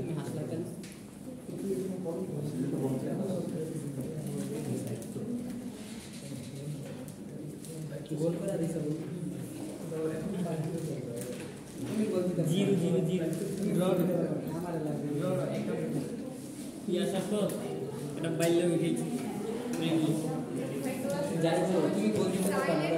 তুমি হাসলা কেন? গোল করে দিছ জিরো জিরো জিরো আমার লাগবে ইয়াসা তো এটা বাইলে হয়ে গেছে যাই তো তুমি বলতে পারো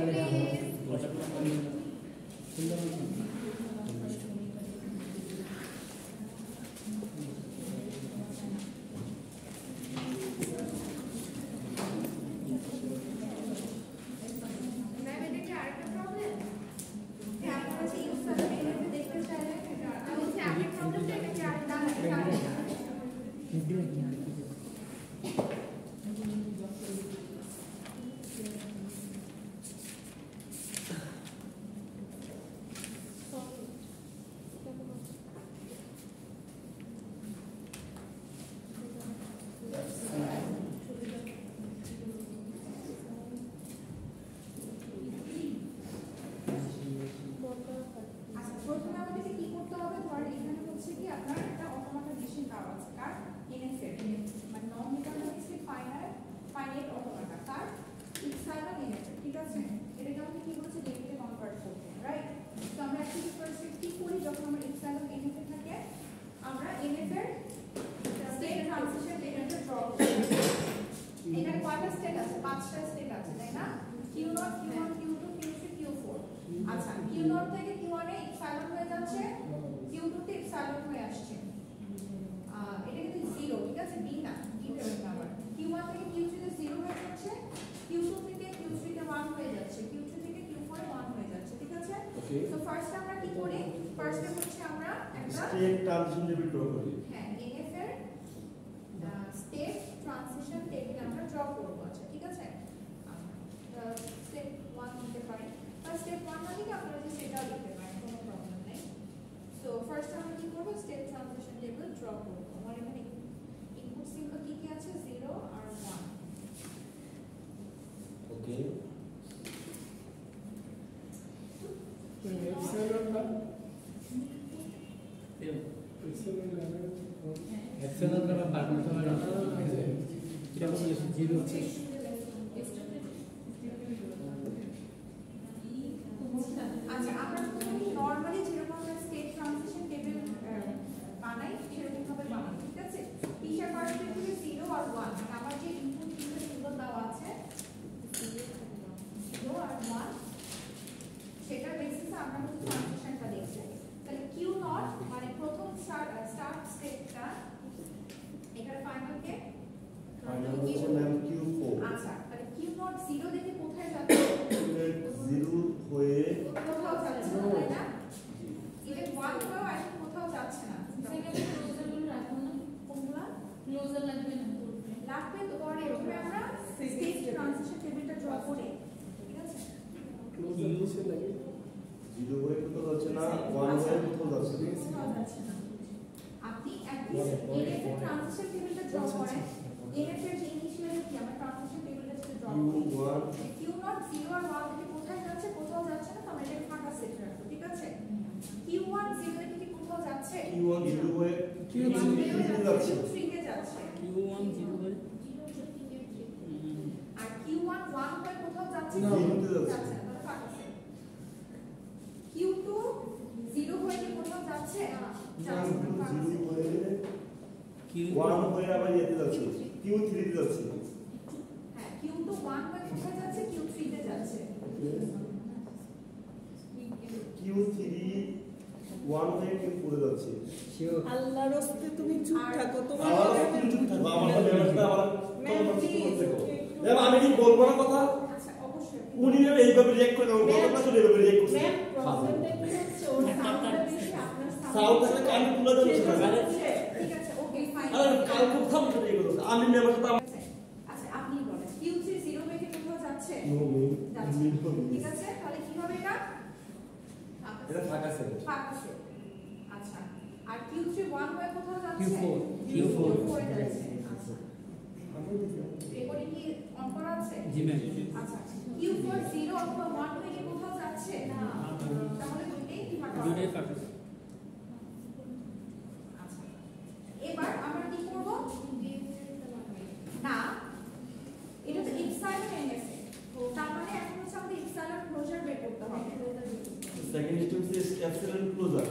সেকেন্ড স্টেপ হচ্ছে এপসিলন ক্লোজার।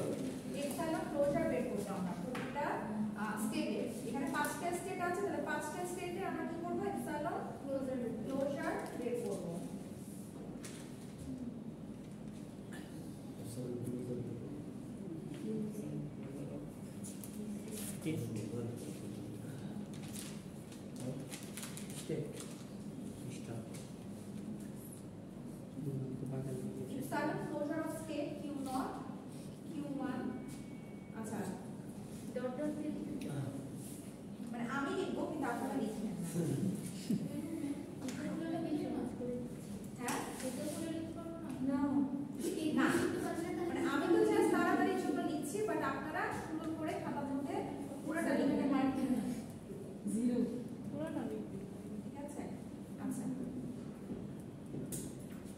এপসাইলন ক্লোজার বের করব আমরা প্রতিটা স্টেটে। এখানে পাঁচটা স্টেট আছে, তাহলে পাঁচটা স্টেটে আমরা কি করব? এপসাইলন ক্লোজার বের করব। Epsilon closure of state Q0, Q1, আচ্ছা ডট ডট মানে আমি লিখবো কিন্তু আপনারা লিখবেন না। হ্যাঁ না না মানে আমি তো জাস্ট তাড়াতাড়ির জন্য লিখছি, বাট আপনারা সুন্দর করে খাতার মধ্যে পুরোটা লিখে নেন। জিরো পুরোটা লিখবেন, ঠিক আছে? আচ্ছা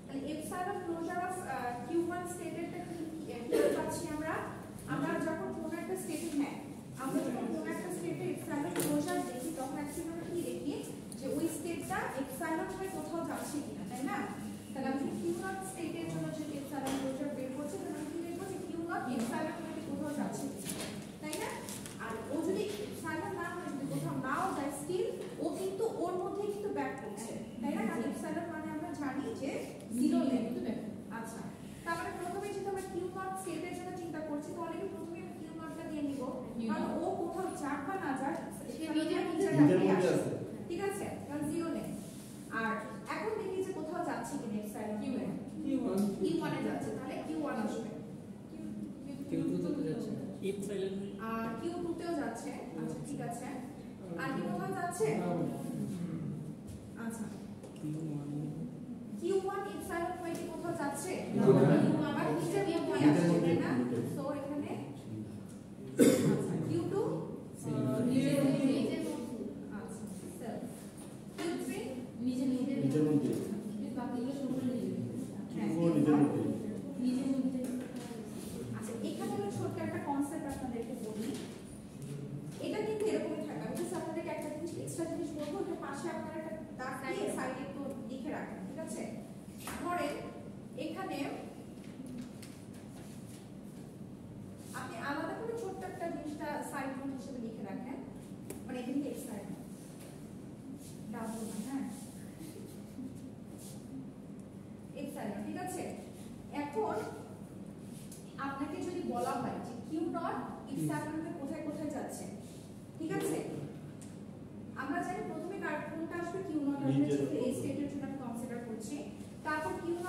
তাহলে এপসাইলন ক্লোজার অফ Q1 স্টেটেরটা কি পাচ্ছি আমরা? আমরা যখন কোন একটা স্টেটে আমরা যখন কোন একটা স্টেটে এপসাইলন ক্লোজার দেখি তখন অ্যাকচুয়ালি আমরা কি দেখি যে ওই স্টেটটা এপসাইলন হয়ে কোথাও যাচ্ছে কিনা, তাই না? তাহলে আমি Q0 স্টেটের জন্য যে এপসাইলন ক্লোজার বের করছি তাহলে আমি কি দেখব যে Q0 এপসাইলন হয়ে কোথাও যাচ্ছে, তাই না? আর ও যদি এপসাইলন না হয়, যদি কোথাও নাও যায়, স্টিল ও কিন্তু ওর মধ্যেই কিন্তু ব্যাক করছে, তাই না? কারণ এপসাইলন মানে আমরা জানি যে জিরো লেন্থ। আচ্ছা তারপরে প্রথমে যেটা আমরা Q0 স্টেটের জন্য চিন্তা করছি, তাহলে কি প্রথমে Q0টা দিয়ে নিব, কারণ ও কোথাও যাক বা না যাক সে নিজের মধ্যে আছে, ঠিক আছে? কারণ জিরো লেন্থ। আর এখন দেখি যে কোথাও যাচ্ছে কিনা এপসাইলন Q1 এ যাচ্ছে, তাহলে Q1 আসবে, Q2 তে যাচ্ছে, এপসাইলন আর Q2 তেও যাচ্ছে। আচ্ছা ঠিক আছে, আর কি কোথাও যাচ্ছে? আচ্ছা Q1 এপসাইলন হয়ে কি কোথাও যাচ্ছে? আবার নিচের মধ্যে আসছে, তাই না? সো এখানে আচ্ছা Q2 নিজের মধ্যে, আচ্ছা সেলফ Q3 নিজের মধ্যে, বাকিগুলো সবগুলো নিজের মধ্যে। আচ্ছা এখানে আমি ছোট্ট একটা কনসেপ্ট আপনাদেরকে বলি, এটা কিন্তু এরকমই থাকে। আমি জাস্ট আপনাদেরকে একটা জিনিস এক্সট্রা জিনিস বলবো, যে পাশে আপনারা একটা দাগ দিয়ে সাইডে একটু লিখে রাখেন, ঠিক আছে? ধরেন এখানে আপনি আলাদা করে ছোট্ট একটা জিনিসটা সাইড নোট হিসেবে লিখে রাখেন, মানে এখানে এক্সট্রা ডাবল না, হ্যাঁ এপসাইলন, ঠিক আছে? এখন আপনাকে যদি বলা হয় যে Q0 এপসাইলন কোথায় কোথায় যাচ্ছে, ঠিক আছে? আমরা জানি প্রথমে কোনটা আসবে, Q0 আসবে, যেহেতু এই স্টেটের জন্য আমি কনসিডার করছি। তারপর Q0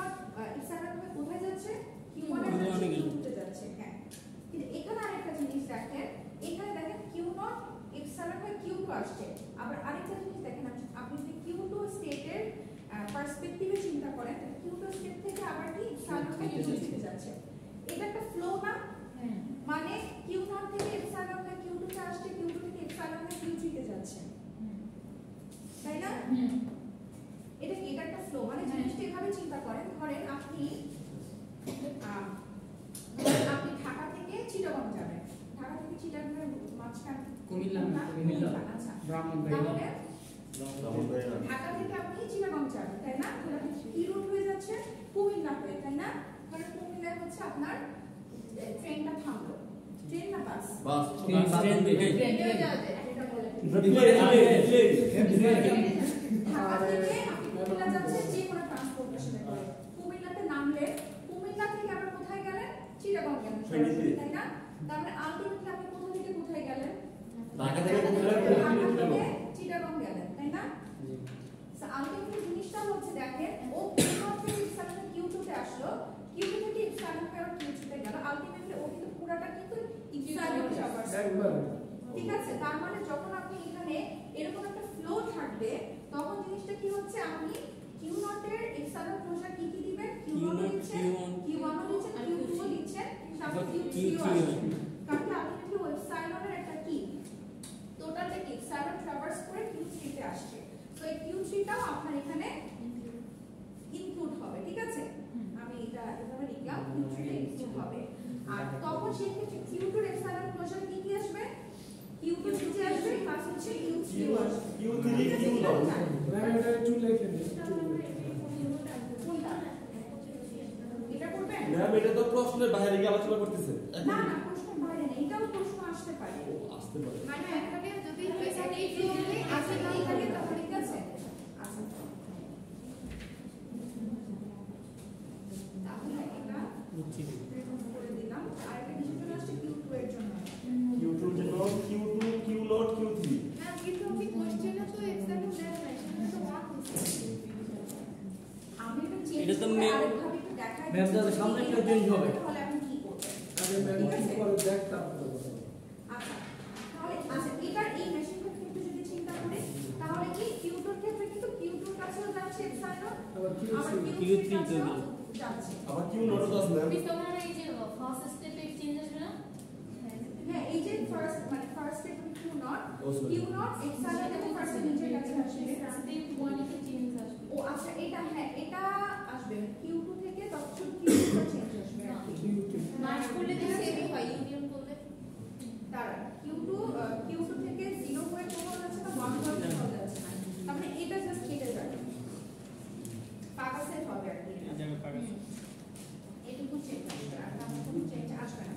এপসাইলন কোথায় যাচ্ছে? Q1 এর যাচ্ছে, Q2 তে যাচ্ছে, হ্যাঁ। কিন্তু এখানে আরেকটা জিনিস দেখেন, এখানে দেখেন Q0 এপসাইলন হয়ে Q2 আসছে। আবার আরেকটা জিনিস দেখেন, আপনি যদি Q2 স্টেটের পার্সপেক্টিভে চিন্তা করেন, Q2 স্টেট থেকে আবার কি এপসাইলন হয়ে Q2 তে যাচ্ছে। এটা একটা ফ্লো না? মানে Q0 থেকে এপসাইলন হয়ে Q2 তে আসছে, Q2 থেকে এপসাইলন হয়ে Q3 তে যাচ্ছে, তাই না? এটা একটা ফ্লো, মানে জিনিসটা এভাবে চিন্তা করেন। ধরেন আপনি ঢাকা থেকে চিটাগং যাবেন, ঢাকা থেকে চিটাগংয়ের মাঝখান কুমিল্লা, আচ্ছা তাহলে ঢাকা থেকে আপনি চিটাগং যাবেন, তাই না? তাহলে আপনি কি রুট হয়ে যাচ্ছে? কুমিল্লা হয়ে, তাই না? তাহলে কুমিল্লায় হচ্ছে আপনার ট্রেনটা থামলো, ট্রেন না বাস? ট্রেন যাবে, এটা বলে ঢাকা থেকে আপনি কুমিল্লা যাচ্ছেন যে কোনো ট্রান্সপোর্টেশনে করে। কুমিল্লাতে নামলে কুমিল্লা থেকে আবার কোথায় গেলেন? চিটাগং গেলেন, তাই না? তারপরে আলটিমেটলি আপনি কোথা থেকে কোথায় গেলেন? ঢাকা থেকে চিটাগং গেলেন, তাই না? সো আলটিমেটলি জিনিসটা হচ্ছে দেখেন, ও Q0 থেকে এপসাইলন Q2 তে আসলো, Q2 থেকে এপসাইলন হয়ে Q3 তে গেল। আলটিমেটলি ও কিন্তু পুরোটা কিন্তু এপসাইলন যাবে, ঠিক আছে? তার মানে যখন আপনি এখানে এরকম একটা ফ্লো থাকবে, তখন জিনিসটা কি হচ্ছে, আপনি Q0 এর এপসাইলন ক্লোজার কি কি দিবেন? Q1 লিখছেন, Q1 লিখছেন, Q2 লিখছেন, তারপর Q3 আসছে। কারণ আলটিমেটলি ওই এপসাইলনের একটা কি টোটাল থেকে এপসাইলন ট্রাভার্স করে Q3 তে আসছে। তো এই Q3 টাও আপনার এখানে ইনক্লুড হবে, ঠিক আছে? আমি এটা এভাবে লিখলাম, Q3 তে ইনক্লুড হবে। আর তখন সেই ক্ষেত্রে Q2 এর এপসাইলন ক্লোজার কি কি আসবে? Q2 নিচে আসবে, প্লাস হচ্ছে Q3 আসবে। Q3 Q1 এটা করবেন? ম্যাম এটা তো প্রশ্নের বাইরে গিয়ে আলোচনা করতেছে না না প্রশ্নের বাইরে নেই, এটাও প্রশ্ন আসতে পারে। ও আসতে পারে মানে এখানে যদি এখানে এই ফিল্ডে আছে না থাকে তাহলে ঠিক আছে। আচ্ছা তাহলে এটা বুঝছি রিমুভ করে দিলাম। আর একটা কিছু চলে আসছে Q2 এর জন্য। Q2 এর জন্য Q2 Q0 Q3 না কিন্তু আমি কোশ্চেনে তো এক্সাম্পল দেয়া নাই, সেখানে তো ওয়ান হচ্ছে। আমি এটা চেঞ্জ এটা তো করে আরেকভাবে একটু দেখাই ম্যাম দাদা সামনে একটা চেঞ্জ হবে। তাহলে আপনি কি করবেন? আগে ম্যাম কি করে দেখ তারপরে বলো। আচ্ছা তাহলে আচ্ছা এটার এই মেশিনটার ক্ষেত্রে যদি চিন্তা করি তাহলে কি Q2 এর ক্ষেত্রে কিন্তু Q2 এর কাছেও যাচ্ছে এপসাইলন, আবার আবার Q3 Q3 এর কাছেও যাচ্ছে। আবার Q0 তো আছে ম্যাম তোমার এই যে ফার্স্ট স্টেপে চেঞ্জ আসবে না? হ্যাঁ এই যে first step Q0 Oh, sorry. Q0 epsilon এবং ফার্স্ট নিচের কাছে আসবে। স্টেপ 1 এ চেঞ্জ আসবে। ও আচ্ছা এটা হ্যাঁ এটা আসবে Q2 থেকে তখন Q2 এর চেঞ্জ আসবে আর কি। মার্জ করলে তো সেমই হয়, ইউনিয়ন করলে দাঁড়ান Q2 থেকে 0 হয়ে কোথাও যাচ্ছে না, 1 হয়ে কোথাও যাচ্ছে না। তাহলে এটা জাস্ট কেটে যাবে, ফাঁকা সেট হবে আর কি। এই জায়গায় ফাঁকা আছে। এটুকু চেঞ্জ আসবে আর তেমন কোনো চেঞ্জ আসবে না।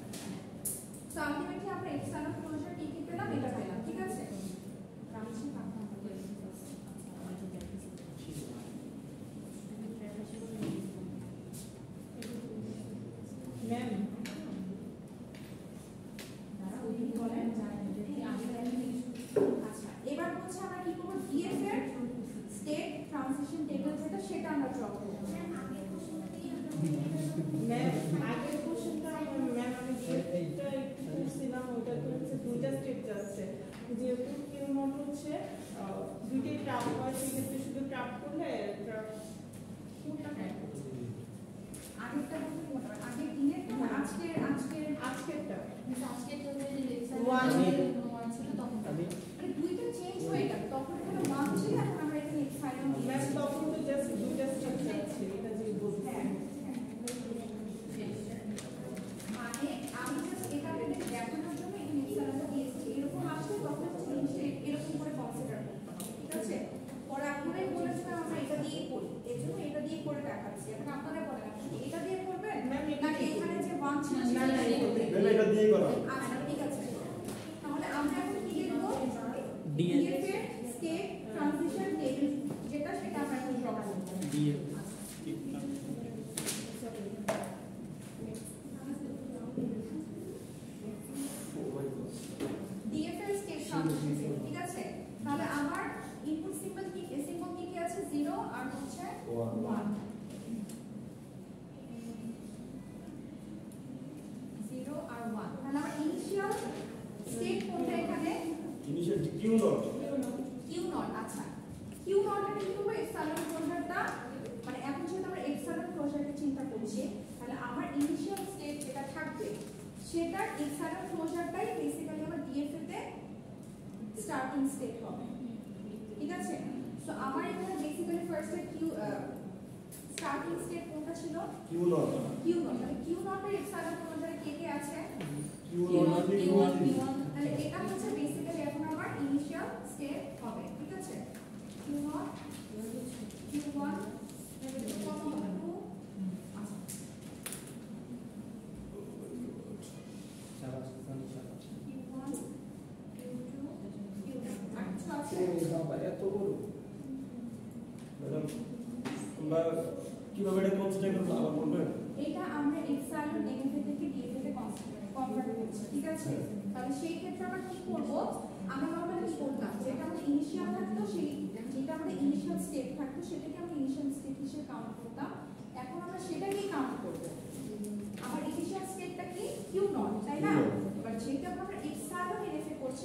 সো আলটিমেটলি আমরা এক্সটার্নাল ক্লোজার কি কি পেলাম, এটা পেলাম, ঠিক আছে। রামজি ফাঁকা হবে। ম্যাম আচ্ছা এবার হচ্ছে আমরা কি করব, ডিএফ এর স্টেট ট্রানজিশন টেবিল যেটা সেটা আমরা ড্র করব। ম্যাম আগের কোশ্চেনটা ম্যাম আমি যেটা একটু করছিলাম ওটা তো হচ্ছে দুইটা স্টেপ যাচ্ছে, যেহেতু কেউ নোট হচ্ছে দুইটাই ট্রাপ হয়, সেক্ষেত্রে শুধু ট্রাপ করলে আগেরটা বলতে কোনটা, আগের দিনের তো আজকেরটা আজকেরটা আজকে তো যে লেকচার One. ওয়ান ছিল তখন মানে দুইটা চেঞ্জ হয়ে গেল, তখন এখানে 1 ছিল, এখন আমরা এখানে এক্সাইলন ম্যাম দিয়েছি। তখন তো জাস্ট দুইটা স্টেপ যাচ্ছে, এটা যে বলছি হ্যাঁ মানে আমি জাস্ট এটা আপনাদের দেখানোর জন্য এখানে এক্সাইলনটা দিয়েছি। এরকম আসলে তখন চেঞ্জে এরকম করে কনসিডার করতে হবে, ঠিক আছে। পরে আপনারাই বলেছিলাম আমরা এটা দিয়ে করি, এর জন্য এটা দিয়ে করে দেখাচ্ছি। এখন আপনারা বলেন আপনি কি এটা দিয়ে করবেন ম্যাম, এটা নাকি দিয়ে এখানে যে 1 ছিল না, সেটা না, দিয়ে এটা করবেন? ম্যাম এটা দিয়ে করা আচ্ছা ঠিক আছে, তাহলে আমরা এখন কি লিখব, DF ডিএফ এর স্টেট ট্রানজিশন টেবিল যেটা সেটা আমরা এখন ড্র করব। দিয়ে ডিএফ এর স্টেট ট্রানজিশন টেবিল, ঠিক আছে। তাহলে আমার ইনপুট সিম্বল কি আছে 0 আর হচ্ছে 1 0 আর 1। তাহলে আমার ইনিশিয়াল স্টেট কোনটা এখানে ইনিশিয়াল Q0 Q0। আচ্ছা Q0 এর কি করব, এক্সটার্নাল ক্লোজারটা মানে এখন যেহেতু আমরা এক্সটার্নাল ক্লোজারকে চিন্তা করছি, তাহলে আমার ইনিশিয়াল স্টেট যেটা থাকবে সেটার এক্সটার্নাল ক্লোজারটাই বেসিক্যালি আমার ডিএফ তে স্টার্টিং স্টেট হবে, ঠিক আছে। সো আমার এখানে বেসিক্যালি ফার্স্টে স্টার্টিং স্টেট কোনটা ছিল, Q0 তাহলে Q0 এর এক্সটার্নাল ক্লোজারে কে কে আছে, Q0 তাহলে এটা হচ্ছে বেসিক্যালি এখন আমার ইনিশিয়াল স্টেট হবে, ঠিক আছে। Q0 Q1 কত হবে 2 আচ্ছা Q1 Q2 Q3 আচ্ছা আছে। বাবা এত বড় ম্যাডাম আমরা কিভাবে এটা কনসিডার করব আবার বলবেন এটা আমরা এক্সাইলন এনএফ থেকে ডিএফ তে কনভার্ট করছি, ঠিক আছে। তাহলে সেই ক্ষেত্রে আমরা কি করব, আমরা নরমালি কি করতাম, যেটা আমাদের ইনিশিয়াল থাকতো সেই যেটা আমাদের ইনিশিয়াল স্টেট থাকতো সেটাকে আমরা ইনিশিয়াল স্টেট হিসেবে কাউন্ট করতাম। এখন আমরা সেটাকেই কাউন্ট করব। আমার ইনিশিয়াল স্টেটটা কি Q0, তাই না। এবার যেটা আমরা এক্সাইলন এনএফ এ করছি,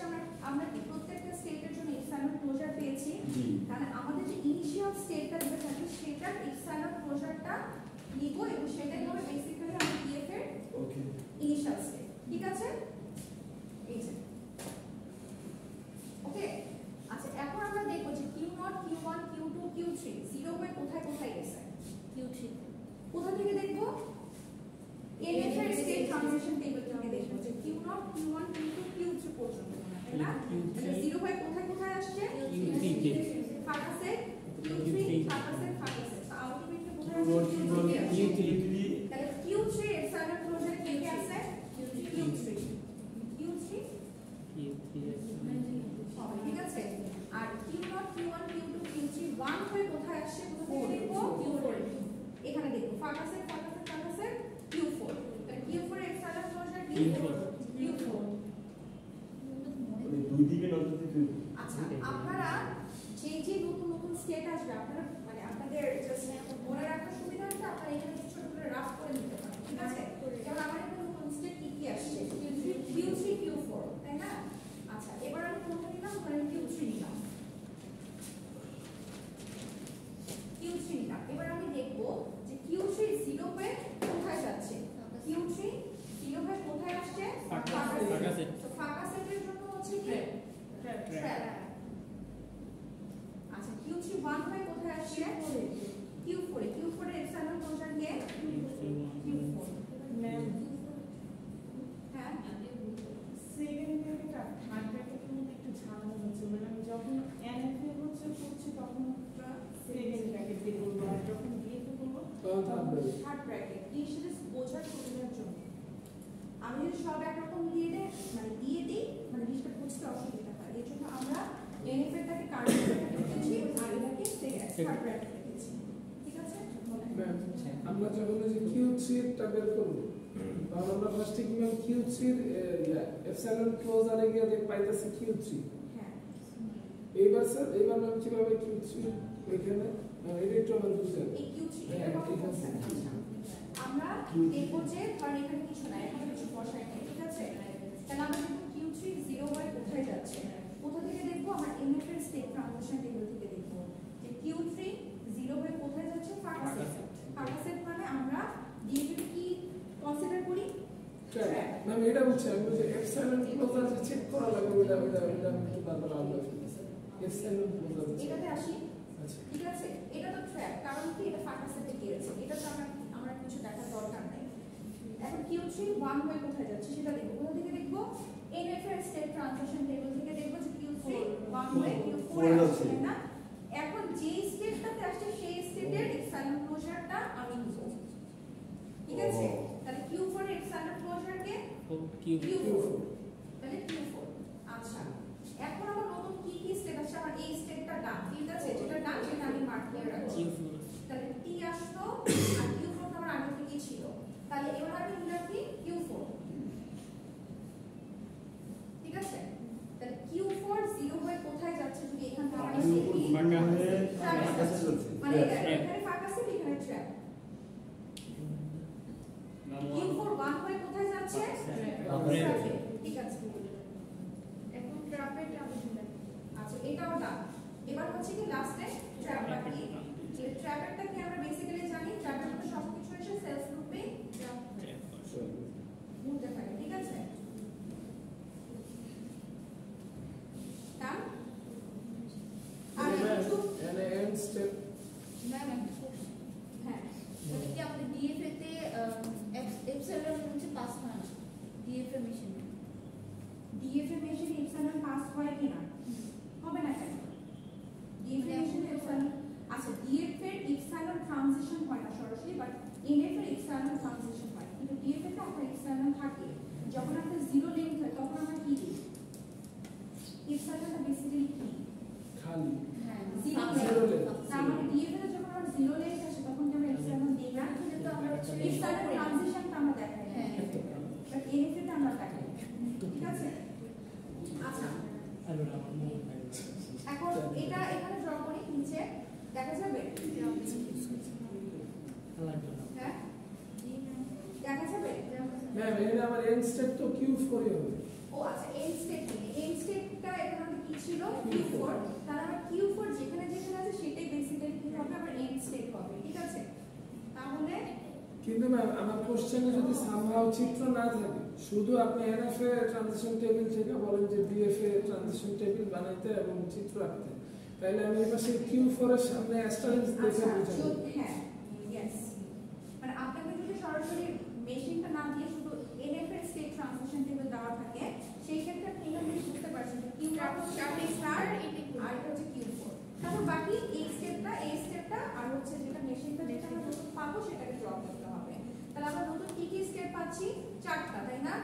আমরা কি প্রত্যেকটা স্টেটের জন্য এক্সাইলন ক্লোজার পেয়েছি, জি তাহলে আমাদের যে ইনিশিয়াল স্টেটটা যেটা থাকে সেটার এক্সটার্নাল ক্লোজারটা নিব এবং সেটাই হবে বেসিক্যালি আমাদের ডিএফ এর ওকে ইনিশিয়াল স্টেট, ঠিক আছে। এই যে ওকে আচ্ছা এখন আমরা দেখব যে Q0 Q1 Q2 Q3 0 হয়ে কোথায় কোথায় গেছে, Q3 কোথা থেকে দেখব, এনএফ এর স্টেট ট্রানজিশন টেবিল থেকে দেখব যে Q0 Q1 Q2 Q3 পর্যন্ত, তাই না। তাহলে 0 হয়ে কোথায় কোথায় আসছে, Q3 তে ফাঁকা সেট Q3 ফাঁকা সেট তো আলটিমেটলি কোথায় Q0 আসছে, Q1 Q3 তে আসছে। Q3 তাহলে Q3 Q4 Q4 মানে দুই দিকে নজর দিতে হবে। আচ্ছা আপনারা যে যে নতুন নতুন স্টেট আসবে আপনারা মানে আপনাদের জাস্ট মনে রাখার সুবিধা হচ্ছে আপনারা এখানে ছোট করে রাফ করে নিতে পারেন ঠিক আছে যেমন আমার এখানে নতুন স্টেট কি কি আসছে Q3 Q4 তাই না আচ্ছা এবার আমি কোনটা নিলাম ধরেন Q3 নিলাম Q3 নিলাম এবার আমি দেখব যে Q3 0 হয়ে কোথায় যাচ্ছে Q3 0 হয়ে কোথায় আসছে ফাঁকা সেট। তো ফাঁকা সেটের জন্য হচ্ছে কি ট্র্যাপ আচ্ছা Q3 1 হয়ে কোথায় আসছে Q4 এর এক্সটার্নাল ফাংশন কে Q4 ম্যাম হ্যাঁ সেকেন্ড ব্র্যাকেট আর থার্ড ব্র্যাকেটের মধ্যে একটু ঝামেলা হচ্ছে মানে আমি যখন এনএফএ হচ্ছে করছি তখন সেকেন্ড ব্র্যাকেট দিয়ে করবো আর যখন ডিএফএ করবো থার্ড ব্র্যাকেট এই সাথে বোঝার সুবিধার জন্য আমি যদি সব একরকম দিয়ে দেই মানে দিয়ে দিই মানে জিনিসটা বুঝতে অসুবিধা হয় এর জন্য আমরা এনএফ এরটাকে কারেন্ট রেখেছি আর এটাকে থার্ড ব্র্যাকেট রেখেছি ঠিক আছে ম্যাম আমরা যখন ওই যে Q3 টা বের করব তখন আমরা ফার্স্টে কি ম্যাম Q3 এর এপসাইলন ক্লোজারে গিয়ে দেখ পাইতেছি Q3 হ্যাঁ এইবার স্যার এইবার ম্যাম কিভাবে Q3 এখানে এটা একটু আমার বুঝতে হবে। এই Q3 হ্যাঁ, এর ঠিক আছে। আমরা দেখবো যে ধরেন এখানে কিছু নাই এখানে কিছু বসাই নাই ঠিক আছে তাহলে আমরা দেখবো Q3 0 হয়ে কোথায় যাচ্ছে কোথা থেকে দেখবো আমরা এনএফ এর স্টেট ট্রানজিশন টেবিল থেকে দেখবো যে Q3 0 হয়ে কোথায় যাচ্ছে ফাঁকা সেট মানে আমরা ডিএফ কি কনসিডার করি ট্র্যাক ম্যাম এটা বুঝছি আমি বলছি এপসাইলন ক্লোজার যে চেক করা লাগে ওটা আমি একটু বারবার আলাদা এপসাইলন ক্লোজার এটাতে আসি আচ্ছা ঠিক আছে এটা তো ট্র্যাক কারণ কি এটা ফাঁকা সেটে গিয়েছে এটা তো আমরা কিছু দেখার দরকার নেই এখন Q3 1 হয়ে কোথায় যাচ্ছে সেটা দেখবো কোথা থেকে দেখবো এনএফ এর স্টেট ট্রানজিশন টেবিল থেকে দেখবো যে Q3 1 হয়ে Q4 আসছে তাই না এখন যে স্টেটটাতে আসছে সেই স্টেটের এক্সটার্নাল ক্লোজারটা আমি নিব ঠিক আছে তাহলে Q4 এর এক্সটার্নাল ক্লোজার কে Q4 তাহলে Q4 আচ্ছা এখন আমার নতুন কি কি স্টেট আছে আমার এই স্টেটটা ডান ঠিক আছে যেটা ডান সেটা আমি মার্ক করে রাখছি তাহলে T আসলো আর Q4 আমার আগে থেকেই ছিল তাহলে এবার আমি নিলাম কি Q4 ঠিক আছে তাহলে Q4 0 হয়ে কোথায় যাচ্ছে যদি এখান থেকে আমরা দেখি ফাঁকা সেট চলছে। মানে এখানে ফাঁকা সেট এখানে ট্র্যাপ Q4 1 হয়ে কোথায় যাচ্ছে ট্র্যাপে ঠিক আছে এখন ট্রাপের ট্রানজিশন আচ্ছা এটাও ডান এবার হচ্ছে কি লাস্টে ট্র্যাপ বাকি এই ট্র্যাপেরটা কি আমরা বেসিক্যালি জানি ট্র্যাপের মধ্যে সবকিছু এসে সেলস গ্রুপে ঘুরতে থাকে ঠিক আছে ডান আর একটু এন্ড এন্ড স্টেপ ম্যাম একটা প্রশ্ন হ্যাঁ মানে কি আমাদের ডিএফএ তে এপসাইলন হচ্ছে পাস হয় না ডিএফএ মেশিনে ডিএফএ মেশিনে এক্সটার্নাল পাস হয় কিনা হবে না কেন ডিএফএ মেশিনে এক্সটার্নাল আচ্ছা ডিএফএ এর এক্সটার্নাল ট্রানজিশন হয় না সরাসরি বাট এনএফ এর এক্সটার্নাল ট্রানজিশন হয় কিন্তু ডিএফএ তে আপনার এক্সটার্নাল থাকে যখন আপনার জিরো লেন্থ হয় তখন আমরা কি দিই এক্সটার্নালটা বেসিক্যালি কি খালি হ্যাঁ Zero length। তার মানে ডিএফএ তে যখন আমরা জিরো লেন্থ আসে তখন কি আমরা এক্সটার্নাল দিই না কিন্তু আমরা হচ্ছে এক্সটার্নাল ট্রানজিশনটা আমরা দেখাই হ্যাঁ বাট এনএফএ তে আমরা দেখাই ঠিক আছে আচ্ছা এখন এটা এখানে ড্র করি নিচে দেখা যাবে হ্যাঁ দেখা যাবে ম্যাম এটা আমার এন্ড স্টেপ তো Q4 এ হবে ও আচ্ছা এন্ড স্টেট এন্ড স্টেটটা এখানে আমাদের কি ছিল Q4 তাহলে আমরা Q4 যেখানে যেখানে আছে সেটাই বেসিক্যালি কি হবে আমার এন্ড স্টেট হবে ঠিক আছে তাহলে কিন্তু ম্যাম আমার কোশ্চেনে যদি সামহাউ চিত্র না থাকে শুধু আপনি এনএফএ ট্রানজিশন টেবিল থেকে বলেন যে বিএফএ ট্রানজিশন টেবিল বানাইতে এবং চিত্র আঁকতে তাহলে আমি এই পাশে Q4 এর সামনে অ্যাস্টারিস্ক দেখে আচ্ছা বুঝাবো হ্যাঁ ইয়েস মানে আপনাকে যদি সরাসরি মেশিনটা না দিয়ে শুধু এনএফ এর স্টেট ট্রানজিশন টেবিল দেওয়া থাকে সেই ক্ষেত্রে আপনি এখানে বুঝতে পারছেন যে Q1 হচ্ছে স্টার আর এটা হচ্ছে Q4 তারপর বাকি এই স্টেপটা আর হচ্ছে যেটা মেশিনটা যেটা আমরা নতুন পাবো সেটাকে ড্র করতে হবে তাহলে আমরা নতুন কি কি স্টেপ পাচ্ছি চারটা তাই না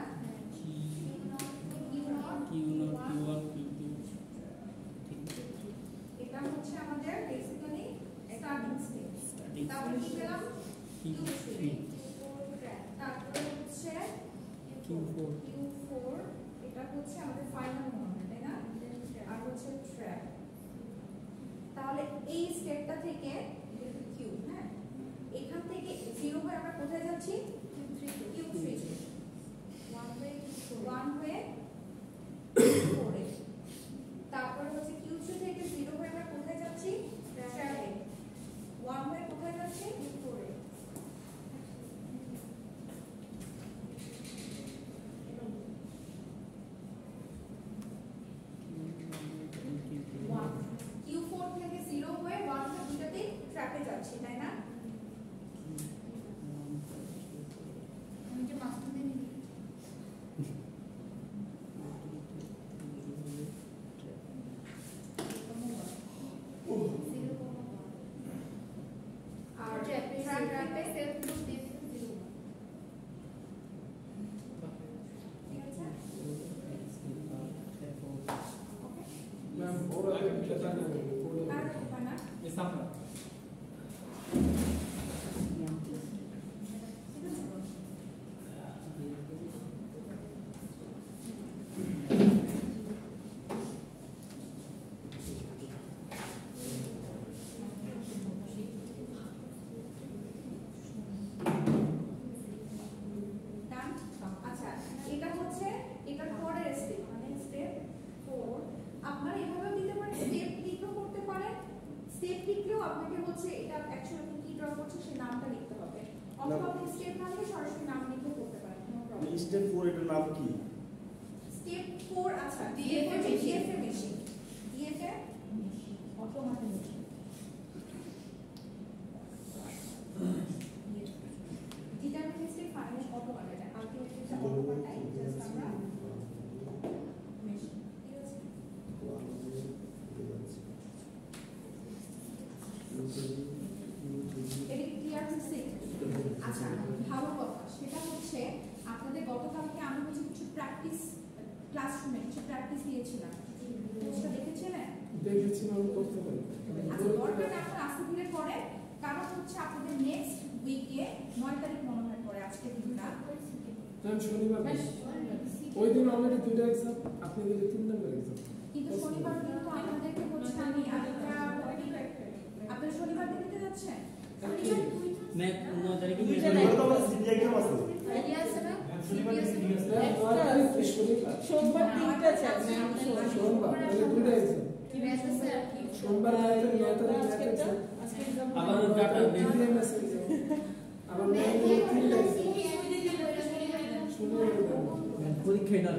এটা হচ্ছে আমাদের বেসিক্যালি স্টার্টিং স্টেপ তারপর কি পেলাম Q3 তারপরে হচ্ছে Q4 Q4 এটা হচ্ছে আমাদের ফাইনাল মনে তাই না আর হচ্ছে ট্র্যাক তাহলে এই স্টেপটা থেকে কিউ হ্যাঁ এখান থেকে 0 হয়ে আমরা কোথায় যাচ্ছি Q3 1 হয়ে 4 এ তারপরে হচ্ছে Q3 থেকে 0 হয়ে আমরা কোথায় যাচ্ছি ট্র্যাকে 1 হয়ে কোথায় যাচ্ছি 4 এ Q4 থেকে 0 হয়ে 1 হয়ে দুটাতেই ট্র্যাকে যাচ্ছি তাই না আমি যে মাঝখানে নিই আর ট্র্যাপে ট্র্যাকে সেলফ গ্রুপ দিয়ে 0 ঠিক আছে ওকে ম্যাম ওরা একটা জানা কোডে আর হয় না ये सामने ডান আচ্ছা এটা হচ্ছে এটার পরের স্টেপ মানে স্টেপ 4 আপনারা এভাবেও দিতে পারেন স্টেপ লিখেও করতে পারেন স্টেপ লিখলেও আপনাকে হচ্ছে এটা অ্যাকচুয়ালি আপনি কি ড্র করছেন সেই নামটা লিখতে হবে অথবা আপনি স্টেপ না লিখে সরাসরি নাম লিখেও করতে পারেন কোনো প্রবলেম স্টেপ 4 এটার নাম কি স্টেপ 4 আচ্ছা DFA machine DFA automatic machine deterministic final automatic ultimately automatic just আমরা মেশিন ঠিক আছে এটা ক্লিয়ার হচ্ছে আচ্ছা ভালো কথা সেটা হচ্ছে আপনাদের গতকালকে আমি হচ্ছে কিছু প্র্যাকটিস ক্লাসরুমে কিছু প্র্যাকটিস দিয়েছিলাম কোর্সটা দেখেছিলেন দেখেছিলাম করতে পারি আচ্ছা দরকার এখন আস্তে ধীরে করে কারণ হচ্ছে আপনাদের নেক্সট উইকে 9 তারিখ মনে হয় পরে আজকে দিনটা ম্যাম শনিবার ওই দিন অলরেডি দুটো एग्जाम আপনি দিলে 3 নম্বর एग्जाम কিন্তু শনিবার দিন তো আপনাদেরকে হচ্ছে আমি আরেকটা আপনারা শনিবার দিন দিতে যাচ্ছেন मैं 9 तारीख की এবার তো আমার সিটি এক্সাম আছে আইডিয়া আছে না সোমবার 3টা চাই সোমবার তাহলে দুটো एग्जाम ম্যাথ আছে আর কি সোমবার রাতে 9 তারিখ আজকে ম্যাথ আছে এক্সাম আবার ডাটা বিবিএমএস আবার ম্যাথ 3টা পরীক্ষা এটা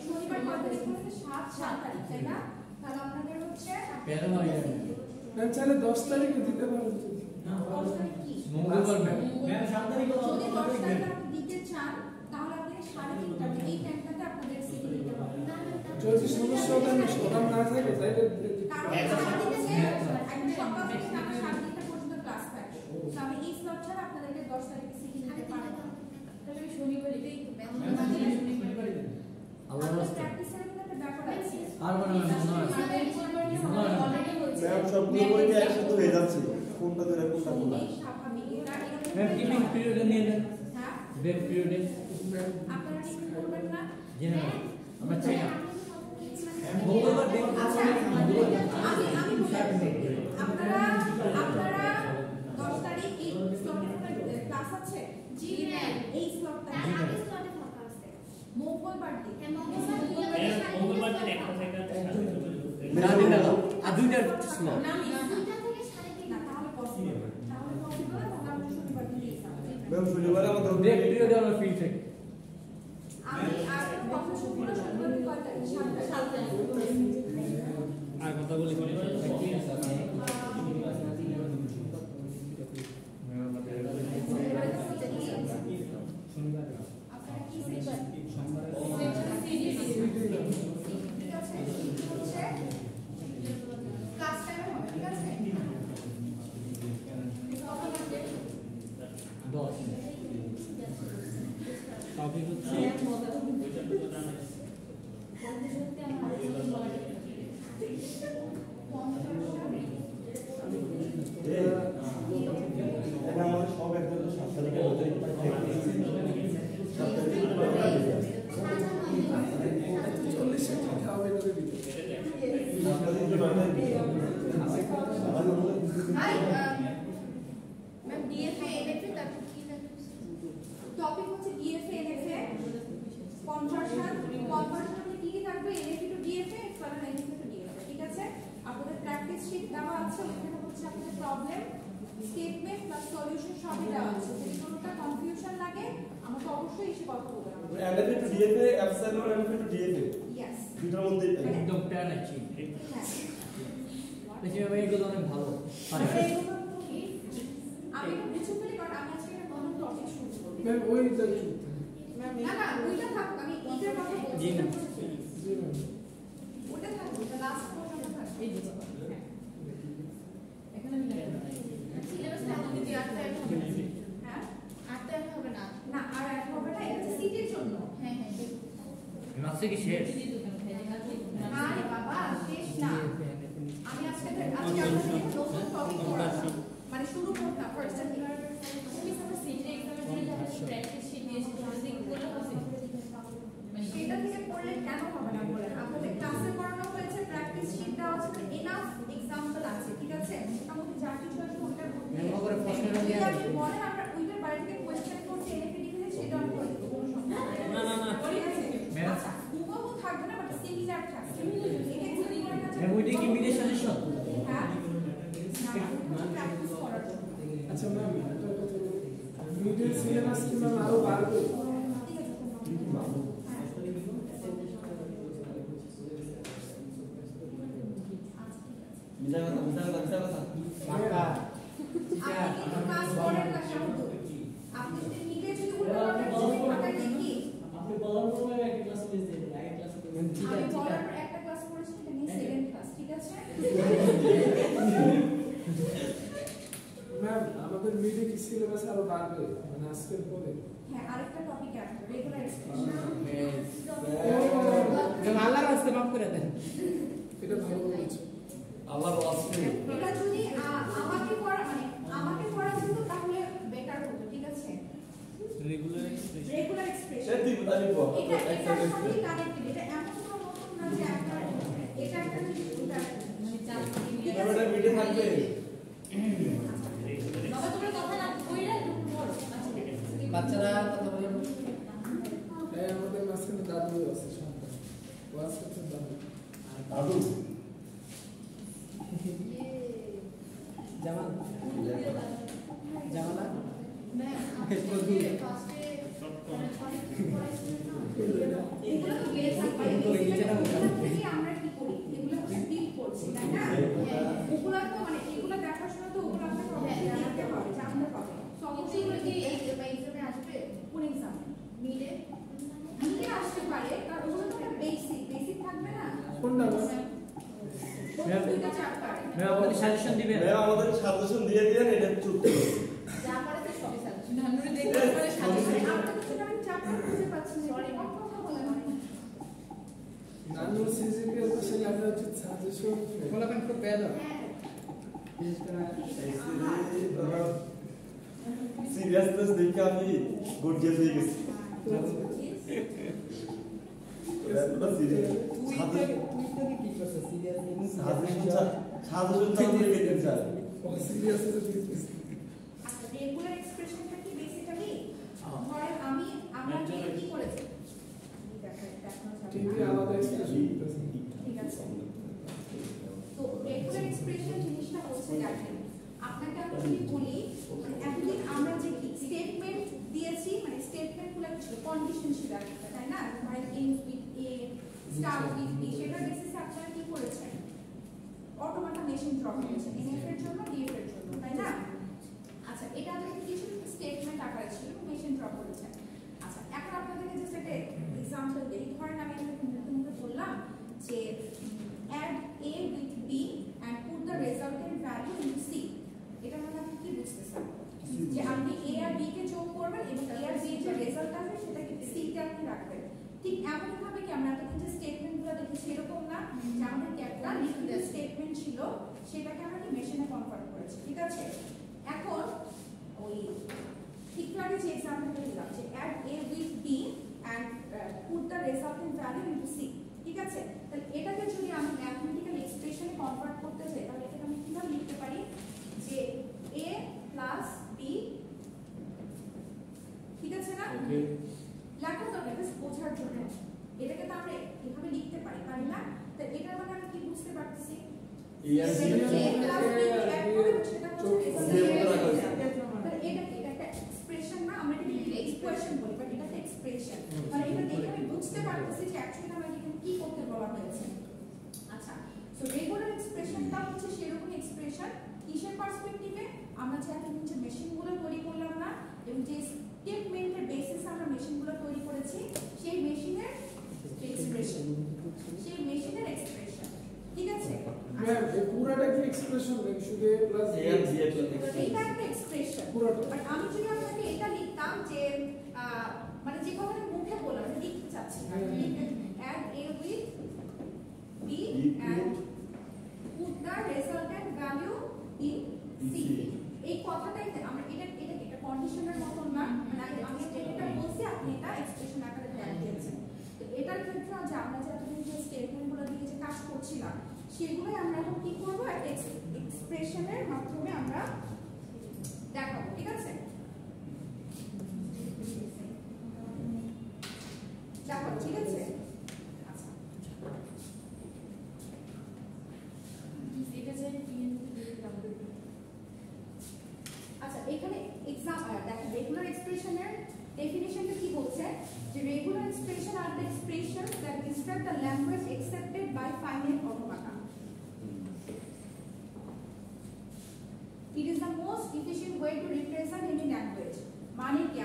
শনিবার তারিখ হচ্ছে 7 তারিখ তাই না তাহলে আপনাদের হচ্ছে পেরো হয়ে যাবে ম্যাম চাইলে 10 তারিখে দিতে পারেন যদি 10 তারিখ কি মঙ্গলবার ম্যাম 7 তারিখ যদি 10 তারিখ আপনি দিতে চান তাহলে আপনাকে 3:30 এই টাইমটাতে আপনাদের সিটি দিতে হবে যদি সমস্যা হবে না সবার না থাকে তাইলে কারণ আমাদের হচ্ছে একদম সকাল থেকে আমরা 3:30 পর্যন্ত ক্লাস থাকে তো আমি এই স্লট ছাড়া আপনাদেরকে 10 তারিখে সিটি দিতে পারবো না তাহলে আমি শনিবার এটাই তো ম্যাথ আল্লাহ আমাদের প্র্যাকটিসের কিন্তু একটা ব্যাপার আছে আর মনে হয় অলরেডি হচ্ছে ম্যাম সবগুলো পরীক্ষা একসাথে হয়ে যাচ্ছে কোনটা ধরে কোনটা বলা এই স্বাভাবিক এটা ম্যাম টিপিং পিরিয়ডে নিয়ে নেন হ্যাঁ ব্রেক পিরিয়ডে আপনারা টিফিন করবেন না জি না আমরা চাই না মঙ্গলবার দিন আচ্ছা আমি বলি আপনারা 10 তারিখ এই স্লটে ক্লাস আছে জি ম্যাম এই স্লটটা আগে স্লটে ফাঁকা আছে মঙ্গলবার দিন হ্যাঁ মঙ্গলবার দিন একটা থেকে না দিন আর দুইটা স্লট না 2টা থেকে 3:30 না তাহলে পসিবল তাহলে আমরা শনিবার দিন এক্সাম ম্যাম শনিবারে আমাদের ব্রেক পিরিয়ডে আমরা ফ্রি থাকি আমি আর কথা শুনবো না শনিবার দিন কয় তারিখ 7 তারিখ আর কথাগুলি করে আপনারা কি সিলেবাস ঠিক আছে হচ্ছে ক্লাস টাইমে হবে ঠিক আছে দশ টপিক হচ্ছে এটা আমাদের সব একদম 7 তারিখের মধ্যে আপনাদের প্রবলেম স্টেটমেন্ট প্লাস সলিউশন সবই দেওয়া আছে যদি কোনোটা কনফিউশন লাগে আমাকে অবশ্যই এসে কথা বলবেন NF to DFA epsilon NF to DFA yes দুটোর মধ্যে একদম প্যান আছে হ্যাঁ বেশি ভাবে এগুলো অনেক ভালো পারে আমি একটু বুঝে ফেলি কারণ আমি আজকে একটা নতুন টপিক শুরু করব ম্যাম ওইটা কি ম্যাম না না ওইটা থাকুক আমি এটার কথা বলছি জি ম্যাম। জি ম্যাম ওটা থাকুক ওটা লাস্ট পর্যন্ত থাকুক এই যে এখানে সিলেবাসটা আমাকে দিয়ে আটটা অ্যাড হবে না হ্যাঁ আটটা অ্যাড হবে না না আর এক হবে না এটা সিটের জন্য হ্যাঁ হ্যাঁ মাসে কি শেষ আরে বাবা শেষ না আমি আজকে আপনাদের নতুন টপিক পড়াচ্ছি মানে শুরু করতাম ফার্স্ট টাইম তুমি সব সিটে এক্সামের জন্য যখন প্র্যাকটিস শিট দিয়েছি তাহলে দেখতে হবে মানে সেটা থেকে পড়লে কেন হবে না বলেন আপনাদের ক্লাসে পড়ানো হয়েছে প্র্যাকটিস শিট দেওয়া আছে এনাফ এক্সাম্পল আছে ঠিক আছে মোটামুটি যা কিছু আছে ওটার মধ্যে মেমো করে প্রশ্নটা দিয়ে যদি আপনি বলেন আমরা ওইটার বাইরে থেকে কোশ্চেন করতে এনএফি লিখে সেটা আমি করে দেবো কোনো সমস্যা নেই না না না ঠিক আছে ম্যাম। আচ্ছা হুবহু থাকবে না বাট সিমিলার থাকবে এটা এক্সাম্পল করার কাছে মেমো এটা কি মিডিয়া সাজেশন হ্যাঁ না প্র্যাকটিস করার জন্য আচ্ছা ম্যাম একটা কথা মিডিল সিলেবাস কি ম্যাম আরো বাড়বে ঠিক আছে মিছা কথা পাকা আপনি কিন্তু কাজ করেন না শান্ত আপনি যদি নিজে যদি উল্টো পাল্টা দেখি আপনি বলার পরে একটা ক্লাস মিস দিয়ে দিলেন আগে ক্লাস আমি বলার পর একটা ক্লাস করেছি এটা নিয়ে সেকেন্ড ক্লাস ঠিক আছে ম্যাম আমাদের মিডিল কি সিলেবাস আরো বাড়বে মানে আজকের পরে হ্যাঁ আরেকটা টপিক আছে রেগুলার এক্সপ্রেশন আল্লাহর রাস্তে মাফ করে দেন এটা ভালো বলেছো আল্লাহ রাস্তে এটা যদি আমাকে পড়া যেত তাহলে বেটার হতো ঠিক আছে রেগুলার এক্সপ্রেশন রেগুলার এক্সপ্রেশন সে তুই বলি বল এটা এটার সাথে কানেক্টেড এটা এমন কোনো নতুন না যে এটা একটা জিনিস ওটা মানে চাল এটা ভিডিও থাকবে বাবা তোমরা কথা না কইরা পড়ো বাচ্চারা কথা বলে এই আমাদের মাঝখানে দাদু আছে সন্তান ওয়াজ করতে দাদু দাদু জামাল জামালা এগুলো তো বেস আছে এগুলো আমরা কি করি এগুলো ডিল করছি তাই না ওগুলো তো মানে এগুলো দেখাশোনা তো ওগুলো আপনাকে অবশ্যই জানতে হবে তো অবশ্যই এগুলো কি এক্সামে আসবে কোন এক্সাম মিলে নিতে আসতে পারে কারণ ওগুলো তো বেসিক থাকবে না কোনটা দুইটা চ্যাপ্টার ম্যাম আপনি সাজেশন দিবেন ম্যাম আমাদের সাজেশন দিয়ে দিলেন এটা চুপ যা পারে তো সবই সাজেশন ধানুরি দেখতে পারে সাজেশন আমরা তো সেটা আমি চ্যাপ্টার খুঁজে পাচ্ছি না Sorry. কথা বলেন অনেক নানুর সিজিপি এর পাশে লেখা আছে সাজেশন বলবেন খুব ভালো সিরিয়াসনেস দেখে আমি গর্জিয়াস হয়ে গেছি এটা পুরো সিরিয়াস কি করছে সাজেশন চালাতে গেতে চাই সিরিয়াস আচ্ছা রেগুলার এক্সপ্রেশনটা কি বেসিক্যালি ধরেন আমরা কি করেছি টিভি আলাদা এক্সপ্রেশন ঠিক আছে তো রেগুলার এক্সপ্রেশন জিনিসটা হচ্ছে দেখেন আপনাকে আমি যদি বলি এতদিন আমরা যে স্টেটমেন্ট দিয়েছি মানে স্টেটমেন্টগুলো কিছু কন্ডিশন ছিল একটা তাই না ধরেন end with A start with B সেটার বেসিসে আপনারা কি করেছেন অটোমেটিক মেশিন ড্র করেছেন এনএফ এর জন্য ডিএফ এর জন্য তাই না আচ্ছা এটা আমাদের কিছু স্টেটমেন্ট আকারে ছিল মেশিন ড্র করেছেন আচ্ছা এখন আপনাদেরকে জাস্ট একটা এক্সাম্পল দেই ধরেন আমি আপনাদের বললাম যে add a with b and put the resultant value into c এটা মানে আপনি কি বুঝতেছেন যে আপনি a আর b কে যোগ করবেন এবং a আর b এর যে রেজাল্ট আসবে সেটাকে c তে আপনি রাখবেন ঠিক এমন ভাবে কি আমরা এখন যে স্টেটমেন্টগুলো দেখি সেরকম না যে আমাদের একটা লিখিত স্টেটমেন্ট ছিল সেটাকে আমরা কি মেশিনে কনভার্ট করেছি ঠিক আছে এখন ওই একটু আগে যে এক্সাম্পলটা দিলাম যে add a with b and put the resultant value into c ঠিক আছে তাহলে এটাকে যদি আমি ম্যাথমেটিক্যাল এক্সপ্রেশনে কনভার্ট করতে চাই তাহলে এটাকে আমি কিভাবে লিখতে পারি যে a plus b ঠিক আছে না লেখা তো এটা বোঝার জন্য এটাকে তো আমরা এভাবে লিখতে পারি না তো এটার মানে আমি কি বুঝতে পারতেছি এই আর C A plus B add করে সেটা হচ্ছে এটা কি একটা এক্সপ্রেশন না, আমরা এটাকে ইকুয়েশন বলি, বাট এটা একটা এক্সপ্রেশন। মানে এটা দেখে আমি বুঝতে পারতেছি যে অ্যাকচুয়ালি আমাকে এখানে কি করতে বলা হয়েছে। আচ্ছা, সো রেগুলার এক্সপ্রেশনটা হচ্ছে সেরকম এক্সপ্রেশন কিসের পার্সপেক্টিভে, আমরা যে এখন যে মেশিনগুলো তৈরি করলাম না এবং যে স্টেটমেন্টের বেসিসে আমরা মেশিনগুলো তৈরি করেছি সেই মেশিনের এক্সপ্রেশন, সেই মেশিনের এক্সপ্রেশন। ঠিক আছে, ম্যাম এই পুরোটা কি এক্সপ্রেশন নাকি শুধু a প্লাস b? এটা একটা এক্সপ্রেশন। পুরোটা। বাট আমি যদি আপনাকে এটা লিখতাম যে মানে যে কথাটা মুখে বললাম আমি লিখতে চাচ্ছি না, add a with b and put the resultant value in c, এই কথাটাই আমরা এটা কন্ডিশনের মতন না, মানে আমি যেটা বলছি আপনি এটা এক্সপ্রেশন আকারে দিয়েছেন। তো এটার ক্ষেত্রে যে আমরা যে এতদিন যে স্টেটমেন্টগুলো দিয়ে যে কাজ করছিলাম সেগুলোই আমরা এখন কি করব, একটা এক্সপ্রেশনের মাধ্যমে আমরা দেখাবো। ঠিক আছে, দেখাবো। ঠিক আছে, আচ্ছা এটা যে আচ্ছা এখানে এক্সাম দেখেন রেগুলার এক্সপ্রেশনের ডেফিনিশনটা কি বলছে যে regular expression are the expression that describe the language accepted by finite automata. It is the most efficient way to represent any language. মানে কি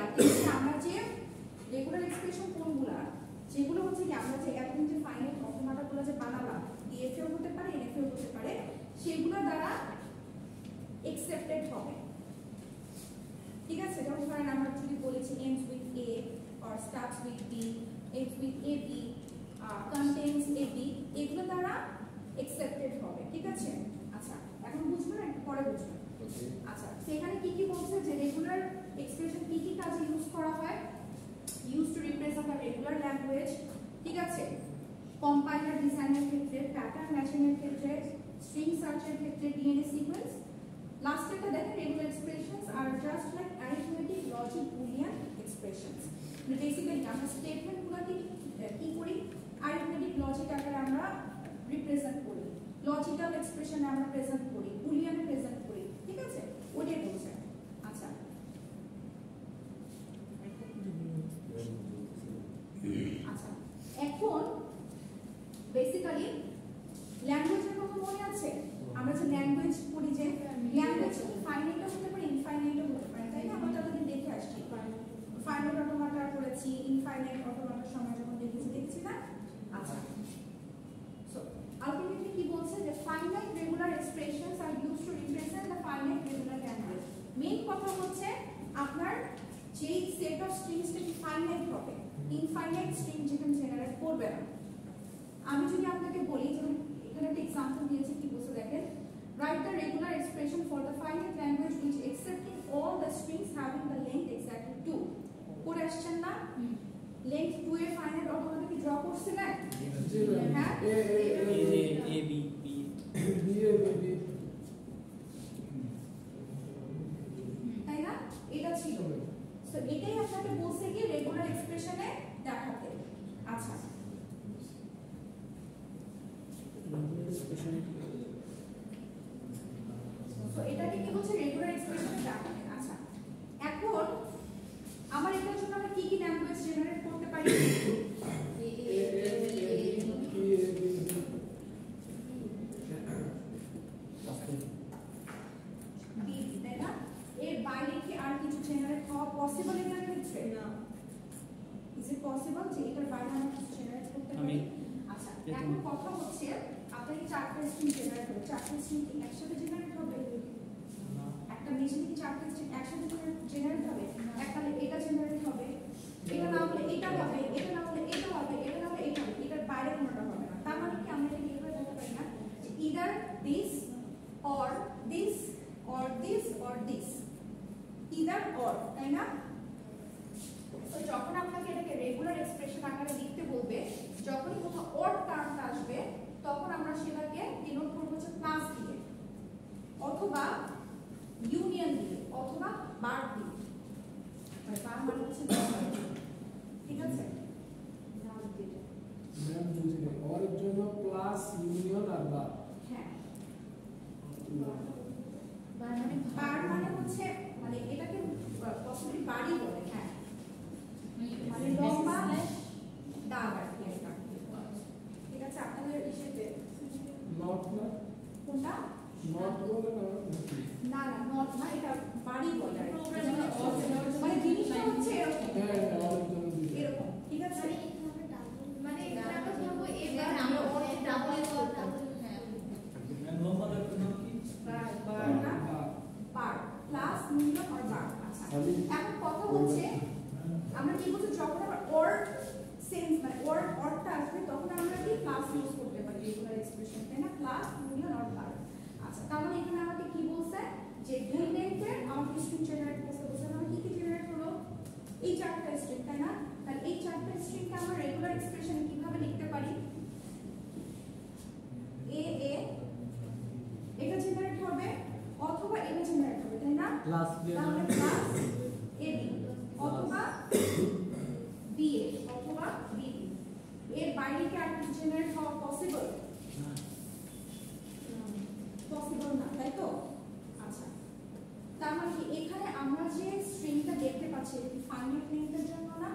আমরা যে রেগুলার এক্সপ্রেশন কোনগুলা, যেগুলো হচ্ছে কি আমরা যে এতদিন যে ফাইনাইট অটোমাটাগুলো যে বানালাম, ডিএফএও হতে পারে এনএফএও হতে পারে, সেগুলো দ্বারা অ্যাকসেপ্টেড হবে। ঠিক আছে, যেমন ধরেন আমরা যদি বলেছি ends with a or starts with b, ends with ab, contains ab, এগুলো দ্বারা অ্যাকসেপ্টেড হবে। ঠিক আছে, আচ্ছা এখন বুঝবেন একটু পরে বুঝবেন। আচ্ছা সেখানে কি কি বলছে যে রেগুলার এক্সপ্রেশন কি কি কাজে ইউজ করা হয়, use to represent a regular language. ঠিক আছে, কম্পাইলার ডিজাইনের ক্ষেত্রে, প্যাটার্ন ম্যাচিংয়ের ক্ষেত্রে, স্ট্রিং সার্চের ক্ষেত্রে, ডিএনএ সিকোয়েন্স। লাস্টেরটা দেখেন regular expressions are just like arithmetic logic boolean expressions. মানে বেসিক্যালি আমরা স্টেটমেন্টগুলোকে কি করি, অ্যারিথমেটিক লজিক আকারে আমরা রিপ্রেজেন্ট করি, লজিক্যাল এক্সপ্রেশনে আমরা প্রেজেন্ট করি, বুলিয়ানে প্রেজেন্ট করি। ঠিক আছে, ওইটাই বলছে। আচ্ছা আচ্ছা এখন বেসিক্যালি ল্যাঙ্গুয়েজের কথা মনে আছে, আমরা যে ল্যাঙ্গুয়েজ পড়ি যে ল্যাঙ্গুয়েজ ফাইনাইটও হতে পারে ইনফাইনাইটও হতে পারে, তাই না? আমরা যতদিন দেখে আসছি ফাইনাইট অটোমাটা করেছি, ইনফাইনাইট অটোমাটার সময় যখন দেখেছি না। আচ্ছা সো আলটিমেটলি কি বলছে যে finite regular expressions are used to represent the finite regular language. Main কথা হচ্ছে আপনার যে সেট অফ স্ট্রিংসটা কি ফাইনাইট হবে, ইনফাইনাইট স্ট্রিং যেখানে জেনারেট করবে না। আমি যদি আপনাকে বলি, যেমন এখানে একটা এক্সাম্পল দিয়েছি, কি বলছে দেখেন, write the regular expression for the finite language which accepting all the strings having the length exactly 2 করে আসছেন না, length 2 এর ফাইনাইট অটোমেটিক ড্র করছিলেন। হ্যাঁ A B B b a b তাই না, এটা ছিল। সো এটাই আপনাকে বলছে কি রেগুলার এক্সপ্রেশনে দেখাতে। আচ্ছা তো এটাকে কি বলছে রেগুলার এক্সপ্রেশনে দেখাতে। আচ্ছা এখন আমার এটার জন্য আমরা কি কি ল্যাঙ্গুয়েজ জেনারেট করতে পারি, তাই না? এর বাইরে কি আর কিছু জেনারেট হওয়া পসিবল এটার ক্ষেত্রে? না, ইজ ইট পসিবল যে এটার বাইরে আমরা কিছু জেনারেট করতে পারি? আচ্ছা এখন কথা হচ্ছে আপনার এই চারটা স্ট্রিং জেনারেট হবে, চারটা স্ট্রিং কি একসাথে জেনারেট হবে? একটা মেশিনে কি চারটা স্ট্রিং একসাথে জেনারেট হবে? একটা এটা জেনারেট হবে, এটা না হলে এটা হবে, এটা না হলে এটা হবে, এটা না হলে এটা হবে, এটার বাইরে কোনোটা হবে না। তার মানে কি আমরা এটা কিভাবে বলতে পারি না যে either this or this or this or this, either or, তাই না? তো যখন আপনাকে এটাকে রেগুলার এক্সপ্রেশন আকারে লিখতে বলবে, যখনই কোথাও অর টার্মটা আসবে তখন আমরা সেটাকে ডিনোট করব হচ্ছে প্লাস দিয়ে অথবা ইউনিয়ন দিয়ে অথবা বার দিয়ে, মানে বার মানে হচ্ছে ঠিক আছে। ম্যাম বুঝিনি, ওর জন্য প্লাস ইউনিয়ন আর বার। হ্যাঁ বার মানে হচ্ছে মানে এটাকে পসিবলি বাড়ি বলে, হ্যাঁ মানে লম্বা দাগ আর কি এটা। ঠিক আছে, আপনাদের ইসেতে নট না কোনটা নট বলে না না নট না, এটা বাড়ি বলে আর কি। মানে জিনিসটা হচ্ছে এরকম এরকম, ঠিক আছে। মানে এখানে আমরা বলবো এবার আমরা ওরে ডাবল হ্যাঁ বার প্লাস মিলিয়ন আর বার। আচ্ছা এখন কথা হচ্ছে আমরা কি বলছি, যখন আবার অর সেন্স মানে অরটা আসবে তখন আমরা কি প্লাস ইউজ করতে পারি রেগুলার এক্সপ্রেশন, তাই না? প্লাস মিলিয়ন আর বার। আচ্ছা তার মানে এখানে আমাকে কি বলছে যে দুই লেন্থের আমাকে স্ট্রিং জেনারেট করতে বলছে। মানে কি কি জেনারেট হলো? এই চারটা স্ট্রিং, তাই না? তাহলে এই চারটা স্ট্রিংকে আমরা রেগুলার এক্সপ্রেশন কিভাবে লিখতে পারি? এ এ এটা জেনারেট হবে অথবা এটা জেনারেট হবে, তাই না? প্লাস তাহলে প্লাস এ বি অথবা বি এ অথবা বি বি। এর বাইরে কি আর কিছু জেনারেট হওয়া পসিবল? পসিবল না, তাই তো? আচ্ছা তার মানে কি এখানে আমরা যে স্ট্রিংটা দেখতে পাচ্ছি এটা কি ফাইনাইট লেন্থের জন্য না?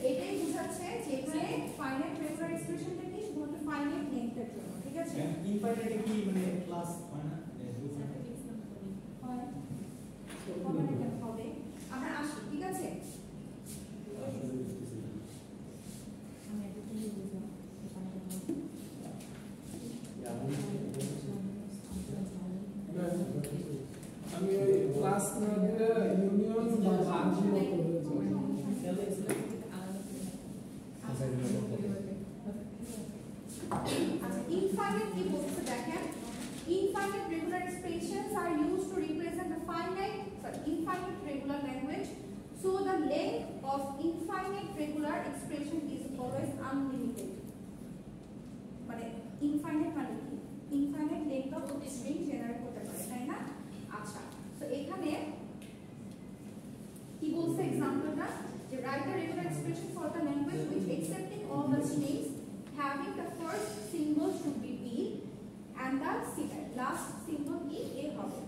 এটাই বোঝাচ্ছে যে এখানে ফাইনাইট রেগুলার এক্সপ্রেশনটা কি শুধুমাত্র ফাইনাইট লেন্থের জন্য, ঠিক আছে? ইনফাইনাইটে কি মানে ক্লাস হয় না? হবে আমরা আসি, ঠিক আছে? আমি ওই ক্লাস না দিলে ইউনিয়ন বা বাকি মতো Infinite কি বলছে দেখেন, infinite regular expressions are used to represent the infinite regular language, so the length of infinite regular expression is always unlimited. মানে infinite মানে কি? Infinite length of string generate করতে পারে, তাই না? আচ্ছা তো এখানে কি বলছে এক্সাম্পলটা, যে write a regular expression for the language which accepting all the strings having the first symbol should be B and the last symbol কি A হবে।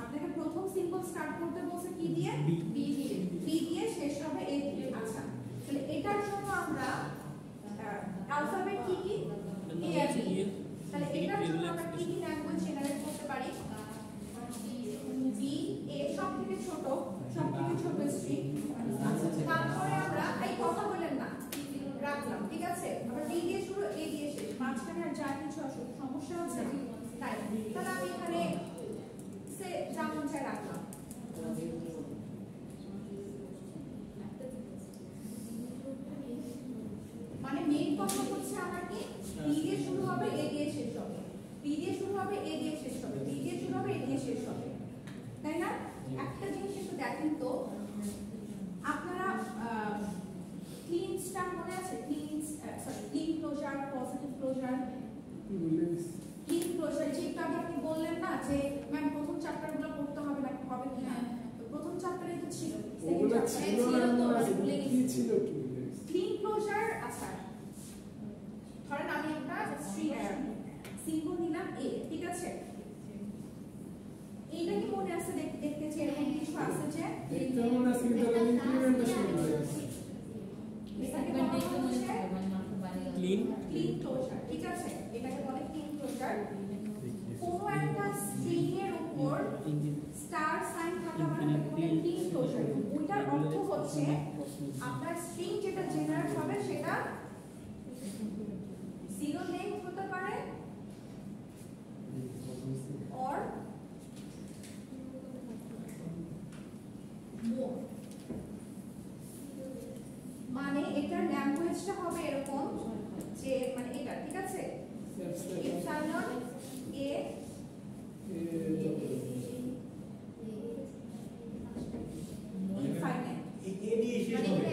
আপনাকে প্রথম সিম্বল স্টার্ট করতে বলছে কি দিয়ে? B দিয়ে। B দিয়ে শেষ হবে A দিয়ে। আচ্ছা তাহলে এটার জন্য আমরা অ্যালফাবেট কি কি? A R B। তাহলে এটার জন্য আমরা কি কি ল্যাঙ্গুয়েজ জেনারেট করতে পারি? B A সবথেকে ছোট স্ট্রিং। তারপরে আমরা এই কথা বলেন না রাখলাম, ঠিক আছে? আবার B দিয়ে শুরু A দিয়ে শেষ, মাঝখানে আর যা কিছু আসলে সমস্যা হচ্ছে তাই। তাহলে আমি এখানে সে যেমন চাই রাখলাম। মানে মেইন কথা হচ্ছে আমার কি B দিয়ে শুরু হবে A দিয়ে শেষ হবে, B দিয়ে শুরু হবে A দিয়ে শেষ হবে, B দিয়ে শুরু হবে A দিয়ে শেষ হবে, তাই না? একটা জিনিস একটু দেখেন তো, আপনারা ক্লিন স্টার মনে আছে? Kleene closure, positive closure, Kleene closure যেটা আপনি বললেন না যে ম্যাম প্রথম চ্যাপ্টারগুলো পড়তে হবে না, হবে কি না? তো প্রথম চ্যাপ্টারে তো ছিল ওগুলা ছিল না, কি ছিল কি ক্লিন ক্লোজার। আচ্ছা ধরেন আমি একটা সিম্বল নিলাম A, ঠিক আছে? এইটা কি মনে আছে? দেখতেছি এরকম কিছু আছে যে এটা মনে আছে কিন্তু ইমপ্লিমেন্টেশন হয়ে গেছে। এটাকে বলা হচ্ছে ক্লিন ক্লোজার, ঠিক আছে? এটাকে বলে ক্লিন ক্লোজার। কোনো একটা স্ট্রিং এর উপর স্টার সাইন থাকা মানে ক্লিন ক্লোজার। ওইটার অর্থ হচ্ছে আপনার স্ট্রিং যেটা জেনারেট হবে সেটা জিরো লেন্থ হতে পারে or more। মানে এটার ল্যাঙ্গুয়েজটা হবে এরকম যে মানে এটা, ঠিক আছে? Epsilon A infinite. এ দিয়ে শেষ হবে।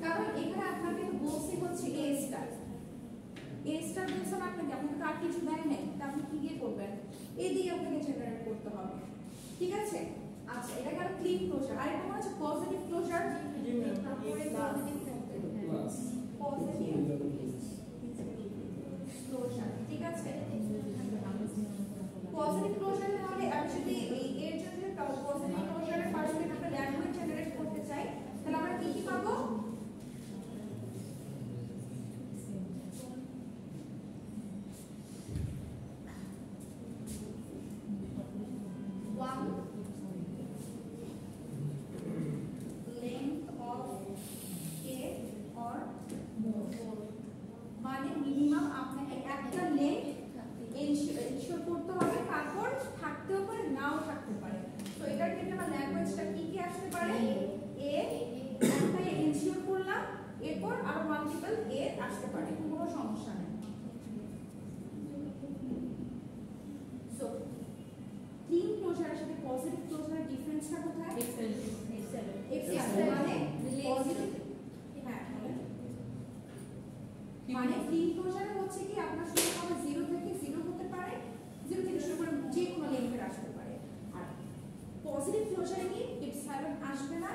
কারণ এখানে আপনাকে বলছি হচ্ছে A স্টার বলছেন আপনাকে, আপনাকে আর কিছু দেয় নাই, তা আপনি কি দিয়ে করবেন? A দিয়ে আপনাকে জেনারেট করতে হবে, ঠিক আছে? আচ্ছা এটা গেল ক্লিন ক্লোজার। আর এটা হচ্ছে পজিটিভ ক্লোজার। পজিটিভ আছে? পজিটিভ ক্লোজার তাহলে আমি যদি এর জন্য পজিটিভ ক্লোজারের পাশে একটা ল্যাঙ্গুয়েজ জেনারেট করতে চাই তাহলে আমরা কি কি পাবো? One length of a or more মানে মিনিমাম আপনাকে একটা লেন্থ এনশিওর করতে হবে, তারপর থাকতেও পারে নাও থাকতে পারে। তো এটার ক্ষেত্রে আমার ল্যাঙ্গুয়েজটা কি কি আসতে পারে? এ একটা এনশিওর করলাম, এরপর আরো মাল্টিপল এ আসতে পারে, কোনো সমস্যা নেই। সো ক্লিন ক্লোজারের সাথে পজিটিভ ক্লোজারের ডিফারেন্সটা কোথায়? এক্সেল মানে পজিটিভ, হ্যাঁ মানে ক্লিন ক্লোজার হচ্ছে কি আপনার শুরু হবে 0 থেকে 0 হতে পারে, 0 থেকে শুরু করে যে কোনো লেন্থের আসতে পারে। আর পজিটিভ ক্লোজারে কি এপসাইলন আসবে না,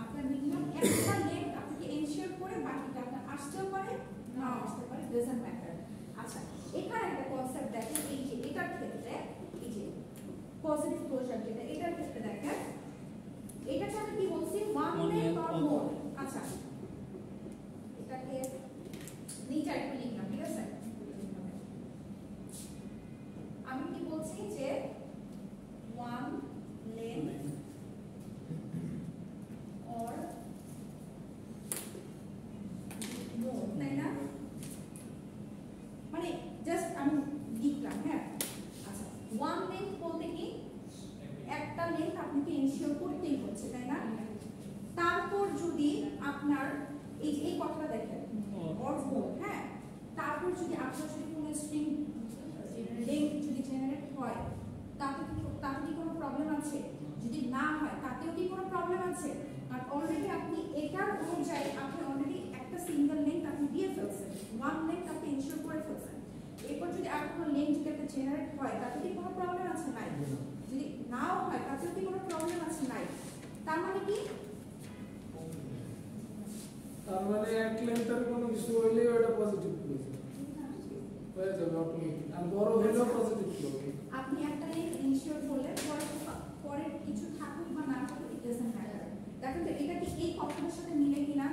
আপনার মিনিমাম একটা লেন্থ আপনাকে এনশিওর করে বাকিটা আপনার আসতেও পারে নাও আসতে পারে, ডাজন্ট ম্যাটার। আচ্ছা এখানে একটা কনসেপ্ট দেখেন, এই যে এটার ক্ষেত্রে এই যে পজিটিভ ক্লোজার যেটা এটার ক্ষেত্রে দেখেন এটাকে আমি কি বলছি? One length or more. আচ্ছা এটাকে নিচে একটু লিখলাম, ঠিক আছে? আমি কি বলছি যে ওয়ান লেন্থ অর মোর, তাই না? মানে জাস্ট আমি লিখলাম, হ্যাঁ। আচ্ছা ওয়ান লেন্থ বলতে কি একটা লেন্থ আপনাকে এনশিওর করতেই হচ্ছে, তাই না? তারপর যদি আপনার এই কথাটা দেখেন অর মোর, হ্যাঁ, তারপর যদি আপনার যদি কোনো স্ট্রিং লেন্থ যদি জেনারেট হয় তাতে কি কোনো প্রবলেম আছে? যদি না হয় তাতেও কি কোনো প্রবলেম আছে? আর অলরেডি আপনি এটার অনুযায়ী আপনি অলরেডি একটা সিঙ্গেল লেন্থ আপনি দিয়ে ফেলছেন, ওয়ান লেন্থ আপনি এনশিওর করে ফেলছেন। এরপর যদি আর কোনো লেন্থ যদি একটা জেনারেট হয় তাতে কি কোনো প্রবলেম আছে? নাই। যদি নাও হয় তাতেও কি কোনো প্রবলেম আছে? নাই। তার মানে কি? তার মানে এক লেন্থের কোনো কিছু হইলে ওটা পজিটিভ ক্লোজার হয়ে যাবে অটোমেটিক, আর বড় হলেও পজিটিভ ক্লোজার। আপনি একটা লেন্থ এনশিওর করলে পরে কিছু থাকুক বা না থাকুক ইট ডাজন্ট ম্যাটার। দেখেন তো এটা কি এই কথাটার সাথে মিলে কিনা?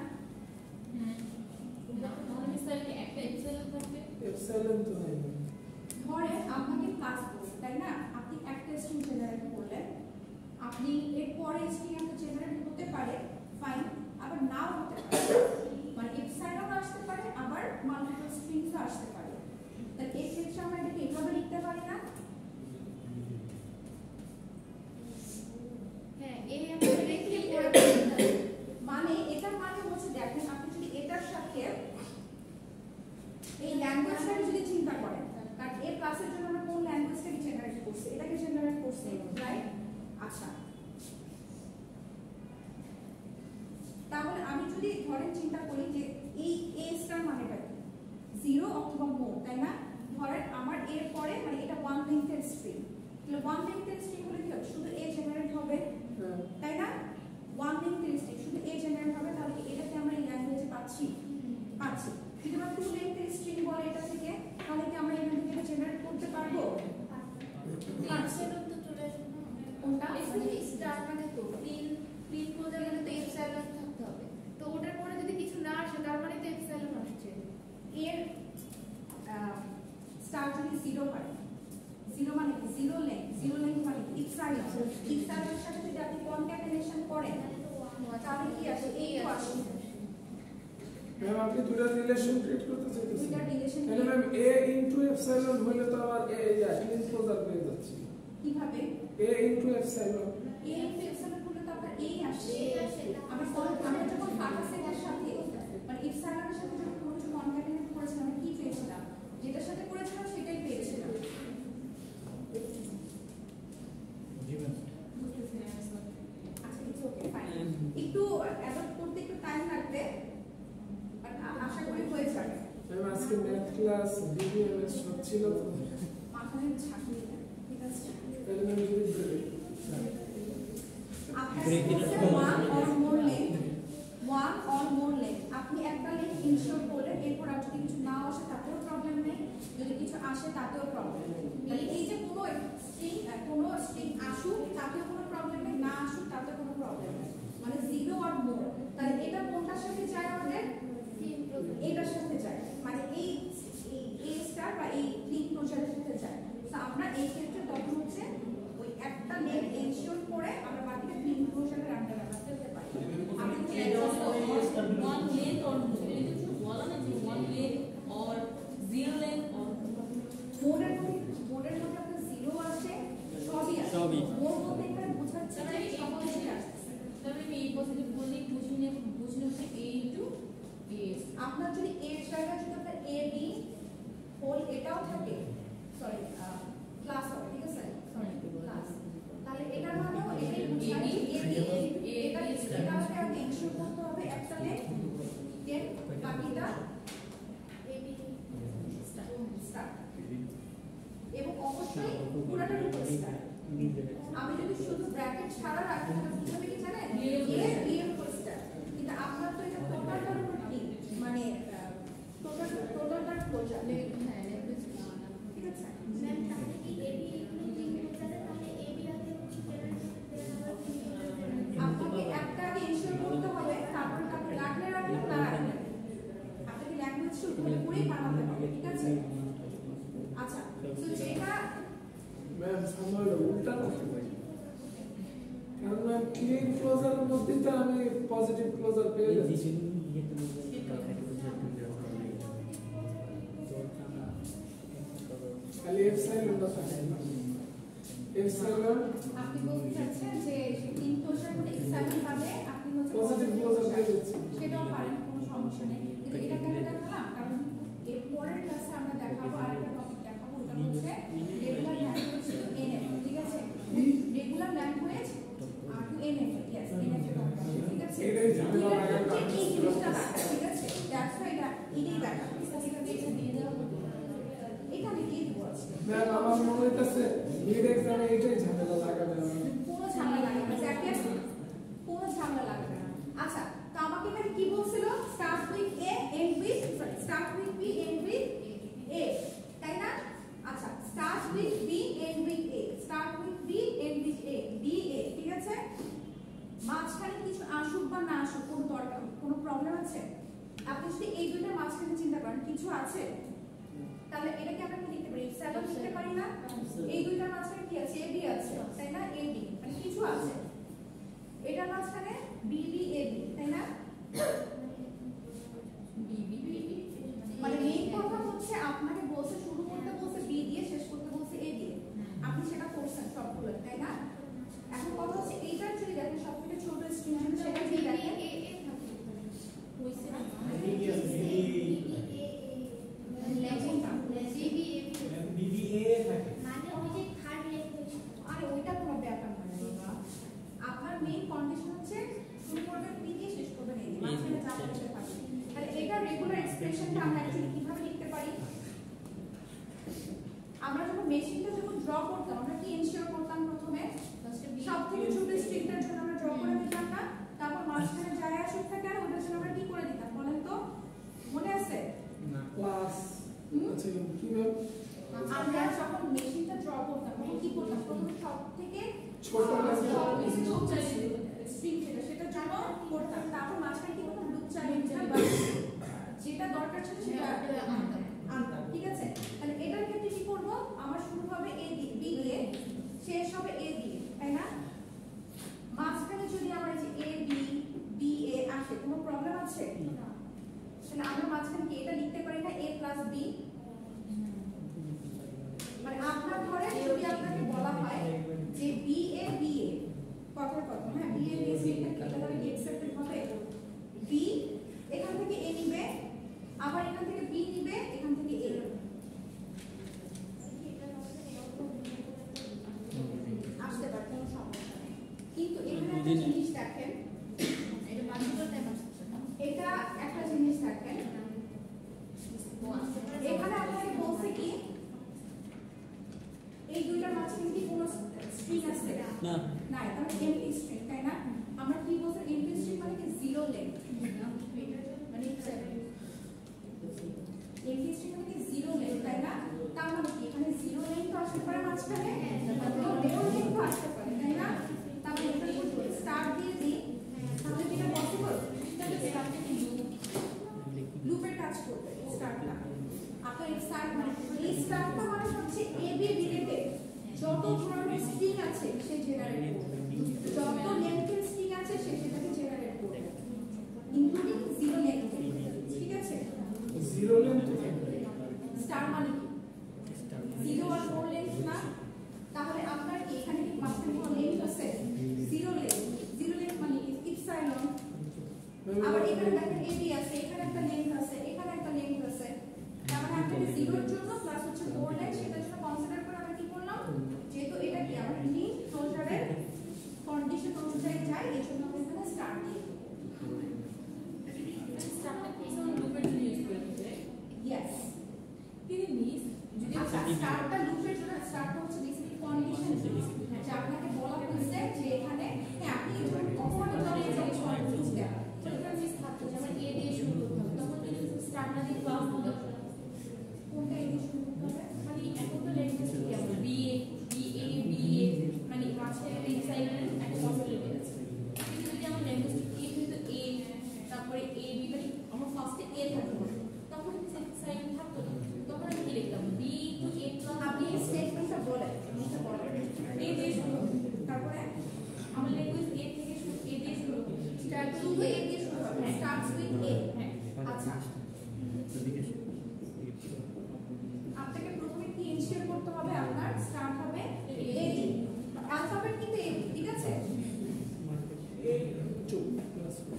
এপসাইলন তো নাই। ধরে আপনাকে ক্লাস করছে, তাই না? আপনি একটা স্ট্রিং জেনারেট করলেন, আপনি এর পরে স্ট্রিং একটা জেনারেট হতে পারে, ফাইন, আবার নাও হতে পারে, মানে এপসাইলন আসতে পারে, আবার মাল্টিপল স্ট্রিংসও আসতে পারে। তাহলে এই ক্ষেত্রে আমরা এটাকে এইভাবে লিখতে পারি না? মানে এটার মানে হচ্ছে দেখেন আপনি যদি এটার সাথে এই ল্যাঙ্গুয়েজটাকে যদি চিন্তা করেন, কারণ এই ক্লাসের জন্য আমরা কোন ল্যাঙ্গুয়েজটাকে জেনারেট করছি? এটাকে জেনারেট করছি, রাইট? আচ্ছা তাহলে আমি যদি ধরেন চিন্তা করি যে এই এ স্টার মানেটা কি? 0 অথবা মোর, তাই না? ধরেন আমার এর পরে মানে এটা ওয়ান লেন্থের স্ট্রিং, তাহলে ওয়ান লেন্থের স্ট্রিং হলে কি হবে? শুধু এ জেনারেট হবে, তাই না? ওয়ান লেন্থের স্ট্রিং শুধু এ জেনারেট হবে, তাহলে কি এটাকে আমরা এই ল্যাঙ্গুয়েজে পাচ্ছি? যদি আমরা টু লেন্থের স্ট্রিং বলে এটা থেকে, তাহলে কি আমরা এখান থেকে এটা জেনারেট করতে পারবো? কোনটা স্টার মানে তো ক্লিন ক্লোজার গেলে তো এপসাইলন থাকতে হবে, তো ওটার পরে যদি কিছু না আসে তার মানে তো এপসাইলন আসছে। এর স্টার যদি 0 হয়, 0 মানে কি? 0 লেন্থ মানে কি? এপসাইলনের সাথে যদি আপনি কনক্যাটেনেশন করেন তাহলে কি আসে? এই আসে। ম্যাম আপনি দুটো রিলেশন ক্রিয়েট করতে চাইতেছেন? দুটো রিলেশন তাহলে ম্যাম a ইনটু এপসাইলন হলে তো আবার a ক্লিন ক্লোজার পেয়ে যাচ্ছে। কিভাবে? a into epsilon a into epsilon করলে তো আপনার এই আসে। আমরা যখন ফাঁকা সেটের সাথে মানে এপসাইলনের সাথে যখন কোনো কিছু কনক্যাটেনেট করেছিলাম আমরা কি পেয়েছিলাম? যেটার সাথে করেছিলাম সেটাই পেয়েছিলাম। আচ্ছা ইটস ওকে, ফাইন। একটু অ্যাডপ্ট করতে একটু টাইম লাগবে, বাট আশা করি হয়ে যাবে। ম্যাম আজকে ম্যাথ ক্লাস বিবিএমএস সব ছিল তো মাথায় ঝাঁকিয়ে দেন, ঠিক আছে? তাহলে ম্যাম যদি ওয়ান অর মোর লেন্থ আপনি একটা লেন্থ ইনশিওর করলেন, এরপর আর যদি কিছু না আসে তাতেও প্রবলেম নেই, যদি কিছু আসে তাতেও প্রবলেম মানে এই যে কোনো স্ট্রিং আসুক তাতেও কোনো প্রবলেম নেই, না আসুক তাতেও কোনো প্রবলেম নেই, মানে 0 আর মোর। তাহলে এটা কোনটার সাথে যায় আমাদের? এটার সাথে যায়, মানে এই এ স্টার বা এই ক্লিন ক্লোজারের সাথে যায়। তো আমরা এই ক্ষেত্রে তখন হচ্ছে ওই একটা নেম এনশিওর করে আমরা বাকিটা ক্লিন ক্লোজারের আন্ডারে আমরা ফেলতে পারি। আমি one length or বলা না যে one length or zero length or মোডের মধ্যে আপনার 0 আসে, সবই আসে। সবই। মোড বলতে এখানে বোঝাচ্ছে যে সব কিছুই আসছে। তাহলে আমি এই পজিটিভ বললে বুঝিয়ে হচ্ছে a into a। আপনার যদি এর জায়গায় যদি আপনার এ বি হোল এটাও থাকে, সরি ক্লাস হবে, ঠিক আছে, সরি ক্লাস, তাহলে এটার মানেও এটাই বোঝায় যে এটা এটাকে আগে এনশিওর করতে হবে একটা লেন, দেন বাকিটা স্টার, এবং অবশ্যই পুরোটার উপর স্টার। আমি যদি শুধু ব্র্যাকেট ছাড়া রাখি তাহলে বুঝাবে কি জানেন, এ বি এর উপর স্টার, কিন্তু আপনার তো এটা টোটালটার উপর কি মানে টোটালটার ক্লোজার, হ্যাঁ ঠিক আছে। ম্যাম তাহলে কি এবি ইনক্লুডিং বোঝাতে তাহলে এবি আগে হচ্ছে আপনাকে একটা আগে এনশিওর করতে হবে, তারপর আপনি রাখলেন না রাখলেন, আপনাকে ল্যাঙ্গুয়েজ পুরোপুরি বানাতে হবে, ঠিক আছে। আচ্ছা, তো যেটা ম্যাম সামনে উল্টা না, কারণ ম্যাম ক্লিন ক্লোজারের মধ্যে তো আমি পজিটিভ ক্লোজার পেয়ে যাচ্ছি, খালি এপসাইলনটা থাকে না। এপসাইলন আপনি বলতে চাচ্ছেন যে তিন ক্লোজার মধ্যে এক্সাইটেড পাবে, আপনি হচ্ছে পজিটিভ ক্লোজার পেয়ে যাচ্ছি। সেটাও পারেন, কোনো সমস্যা নেই, কিন্তু এটা কেন দেখালাম কারণ এর পরের ক্লাসে আমরা দেখাবো আরেকটা টপিক দেখাবো, ওটা হচ্ছে রেগুলার ল্যাঙ্গুয়েজ টু এনএফ, ঠিক আছে, regular language to NF, yes NF, ঠিক আছে, এটাই ঝামেলা লাগার এই জিনিসটা দেখা, ঠিক আছে, দ্যাটস হোয়াই এটা এটাই দেখা, এটা দিয়ে দেওয়া হবে, এটা আমি দিয়ে দেবো আজকে। ম্যাম আমার মনে হইতেছে মিড এক্সামে এটাই ঝামেলা লাগাবে আমার। কোনো ঝামেলা লাগবে না, জ্যাকেট কোনো ঝামেলা লাগবে না। আচ্ছা, তো আমাকে এখানে কি বলছিল, start with A end with, sorry start with B end with A, তাই না? আচ্ছা, start with B end with A, start with B end with A, B A, ঠিক আছে। মাঝখানে কিছু আসুক বা না আসুক কোনো দরকার, কোনো প্রবলেম আছে? আপনি যদি এই দুইটার মাঝখানে চিন্তা করেন কিছু আছে, তাহলে এটাকে আমরা কি লিখতে পারি, স্যালো লিখতে পারি না? এই দুইটার মাঝখানে কি আছে, এবি আছে, তাই না, এবি মানে কিছু আছে, এটার মাঝখানে বিবি এবি, তাই না, মানে মেইন কথা হচ্ছে আপনাকে বলছে শুরু করতে বলছে বি দিয়ে, শেষ করতে বলছে এ দিয়ে, আপনি সেটা করছেন সবগুলো, তাই না। এখন কথা হচ্ছে এইটার যদি দেখেন সবথেকে ছোট স্ট্রিং সেটা কি দেখেন, আরে ওইটা কোনো ব্যাপার না বাবা, আপনার মেইন কন্ডিশন হচ্ছে শুরু করবেন বি দিয়ে, শেষ করবেন এ দিয়ে, মাঝখানে যা বলতে পারবেন। তাহলে এটা রেগুলার এক্সপ্রেশনটা আমরা অ্যাকচুয়ালি কিভাবে লিখতে পারি, আমরা যখন মেশিনটা যখন ড্র করতাম আমরা কি এনশিওর করতাম, প্রথমে সবথেকে ছোট স্ট্রিংটার জন্য আমরা ড্র করে দিতাম না, তারপর মাঝখানে যায় আসুক না কেন ওটার জন্য আমরা কি করে দিতাম বলেন তো, মনে আছে? না ক্লাস আচ্ছা কি ম্যাম, আমরা যখন মেশিনটা ড্র করতাম তখন কি করতাম, প্রথমে সবথেকে ছোট স্ট্রিং সেটার জন্য করতাম, তারপর মাঝখানে কি করতাম, লুপ চালিয়ে দিতাম, যেটা দরকার ছিল সেটা আনতাম, ঠিক আছে। তাহলে এটার ক্ষেত্রে কি করব, আমার শুরু হবে এ দিয়ে, বি দিয়ে, শেষ হবে এ দিয়ে, তাই না। মাঝখানে যদি আমার এই যে এ বি বি এ আসে কোনো প্রবলেম আছে, তাহলে আমরা মাঝখানে কি এটা লিখতে পারি না, এ প্লাস বি, মানে আপনার ধরে যদি আপনাকে বলা হয় যে বি এ কথার কথা, হ্যাঁ বি এ দিয়েছি, এটা তাহলে কি অ্যাকসেপ্টেড হবে, বি এখান থেকে এ নিবে, আবার এখান থেকে বি নিবে, এখান থেকে এ, আসতে পারে কোনো সমস্যা নেই। কিন্তু এখানে একটা জিনিস দেখেন, এটা একটা জিনিস দেখেন, এখানে আপনাকে বলছে কি এই দুইটার মাঝখানে কি কোনো স্ট্রিং আছে না, না, এটা এমটি স্ট্রিং, তাই না। আমরা কি বলছি, এমটি স্ট্রিং মানে কি জিরো লেন্থ, মানে এমটি স্ট্রিং মানে কি জিরো লেন্থ, তাই না। তার মানে কি এখানে জিরো লেন্থ আসতে পারে মাঝখানে, মোর লেন্থ আসতে পারে, তাই না? তাহলে এটা যদি স্টার দিয়ে দিই তাহলে কি এটা পসিবল? তাহলে স্টারটা কি লুপের কাজ করবে স্টারটা। আপনার স্টার মানে এই স্টারটা মানে হচ্ছে এ বি রিলেটেড যত ধরনের স্ট্রিং আছে সে জেনারেট করবে, যত লেন্থের স্ট্রিং আছে সে সেটাকে জেনারেট করবে ইনক্লুডিং জিরো লেন্থ। ঠিক আছে? জিরো লেন্থ স্টার মানে কি জিরো আর মোর লেন্থ না? তাহলে আপনার কি এখানে কি মাঝখানে কোনো লেন্থ আছে? Zero length. জিরো লেন্থ মানে ইপসাইলন। আবার এখানে দেখেন এবি আছে, এখানে একটা লেন্থ আছে, এখানে একটা লেন্থ আছে। তার মানে আপনাকে জিরোর জন্য প্লাস হচ্ছে মোর লেন্থ সেটার জন্য কনসিডার করে আমরা কি করলাম, যেহেতু এটা কি আমরা নিট ক্লোজারের কন্ডিশন অনুযায়ী যাই এই জন্য আমরা এখানে স্টার দিয়ে দেব। স্টারটা কি কোন লুপের জন্য ইউজ করে দিতে? ইয়েস। তিনি মিস যদি আচ্ছা স্টারটা লুপের জন্য স্টারটা হচ্ছে বেসিক্যালি কন্ডিশন যে আপনাকে বলা হয়েছে যে এখানে হ্যাঁ আপনি কখনো জানেন যে কন্ডিশনটা যখন মিস থাকতো যেমন এ দিয়ে শুরু হতো তখন যদি স্টারটা দিয়ে ক্লাস দিত কোনটা এই দিয়ে শুরু করতে হবে? মানে এখন তো ল্যাঙ্গুয়েজ কি আমরা বি এ মানে মাঝখানে এই সাইডের একটা পসিবিলিটি আছে। কিন্তু যদি আমার ল্যাঙ্গুয়েজ এ কিন্তু এ তারপরে এ বি মানে আমার ফার্স্টে এ থাকতো তখন সাইড থাকতো না, তখন আমি কি লিখতাম বি টু এ প্লাস আপনি এই স্টেটমেন্টটা বলেন জিনিসটা বলেন এ দিয়ে শুরু হতো। তারপরে আমার ল্যাঙ্গুয়েজ এ থেকে শুরু এ দিয়ে শুরু হতো স্টার্ট শুধু এ দিয়ে শুরু হবে স্টার্টস উইথ এ। হ্যাঁ আচ্ছা আপনাকে প্রথমে কি ইনশিয়াল করতে হবে, আপনার স্টার্ট হবে এ দিয়ে অ্যালফাবেট কিন্তু এ ঠিক আছে?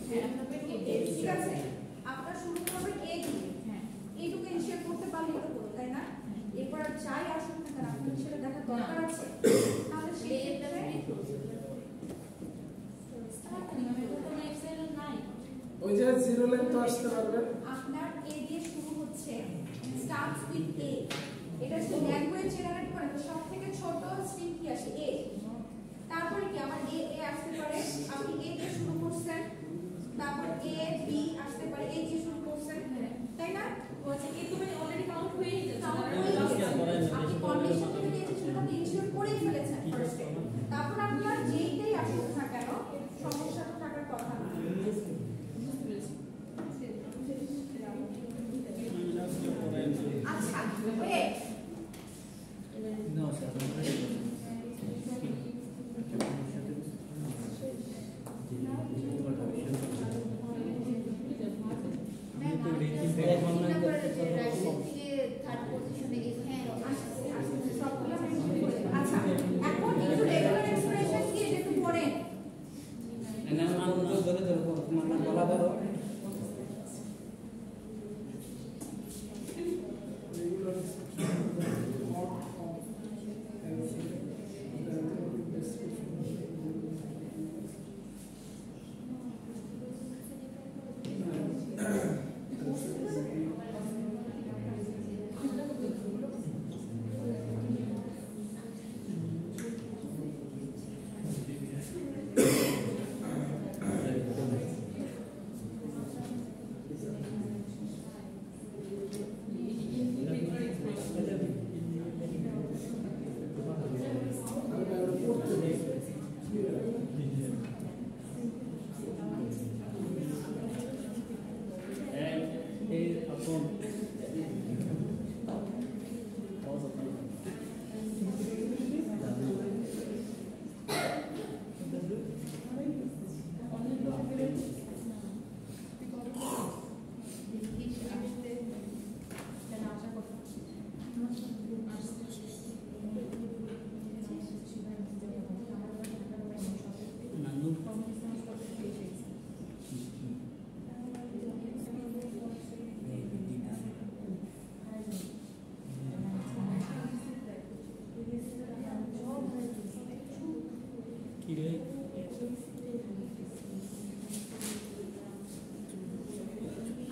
হ্যাঁ অ্যালফাবেট এ ঠিক আছে আপনার শুরু করবে এ দিয়ে, হ্যাঁ এইটুকু ইনশিয়াল করতে পারলে তো হলো তাই না? এরপর আর যাই আসুন না কেন আপনার সেটা দেখার দরকার আছে। তাহলে সেই ক্ষেত্রে ওই যে জিরো লেন্থ আসতে পারবে। আপনার এ দিয়ে শুরু হচ্ছে স্টার্টস উইথ এ, এটা হচ্ছে ল্যাঙ্গুয়েজ জেনারেট করে তো সবথেকে ছোট স্ট্রিং কি আসে এ। তারপরে কি আমার এ এ আসতে পারে, আপনি এ দিয়ে শুরু করছেন, তারপর এ বি আসতে পারে, এ দিয়ে শুরু করছেন তাই না? বলছে কিন্তু মানে অলরেডি কাউন্ট হয়ে গেছে আপনি কন্ডিশন থেকে যে সেটা ইনশিওর করেই ফেলেছেন ফার্স্টে, তারপর আপনার যেইটাই আসুক না কেন সমস্যা তো থাকার কথা না। আচ্ছা ওয়েট No, o sea, আচ্ছা এখন একটু রেগুলার এক্সপ্রেশন কি এটা একটু পড়েন। বলা ধরো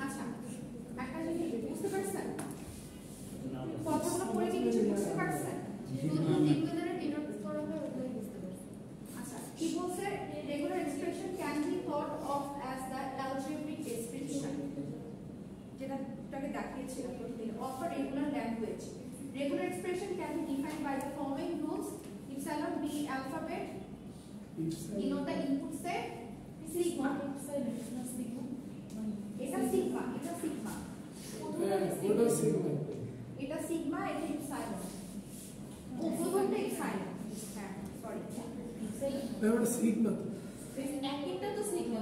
আচ্ছা একটা জিনিস বুঝতে পারছেন, কথাগুলো পড়ে কি কিছু বুঝতে পারছেন? আচ্ছা কি বলছে, regular expression can be thought of as the algebraic description, যেটাকে দেখিয়েছিলাম প্রথমে, of a regular language. Regular expression can be defined by the following rules. Epsilon be alphabet, denote the input set, sigma. এটা sigma, এটা sigma. ওটা sigma এটা sigma, এটা epsilon. প্রথমটা epsilon। হ্যাঁ, সরি। ওটা সিগমা একটা তো সিগমা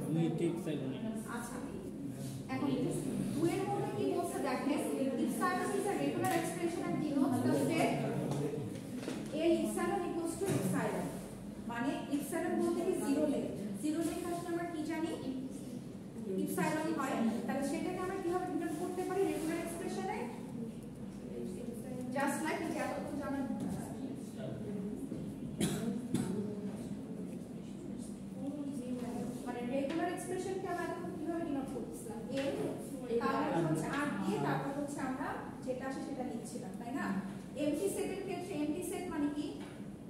আমি ঠিক চাইবো না আচ্ছা এখন দুয়ের মধ্যে কি বলছে দেখেন epsilon is a regular expression and denotes the set L epsilon equals to epsilon মানে epsilon বলতে কি জিরো লেখা আসলে আমরা কি জানি epsilon হয় তাহলে সেটাকে আমরা কিভাবে ডিনোট করতে পারি রেগুলার এক্সপ্রেশনে জাস্ট লাইক যে এতক্ষণ জানেন মানে রেগুলার এক্সপ্রেশনকে আমরা এখন কিভাবে ডিনোট করতেছিলাম এল তারপর হচ্ছে আর দিয়ে তারপর হচ্ছে আমরা যেটা আসে সেটা লিখছিলাম তাই না এমটি সেটের ক্ষেত্রে এমটি সেট মানে কি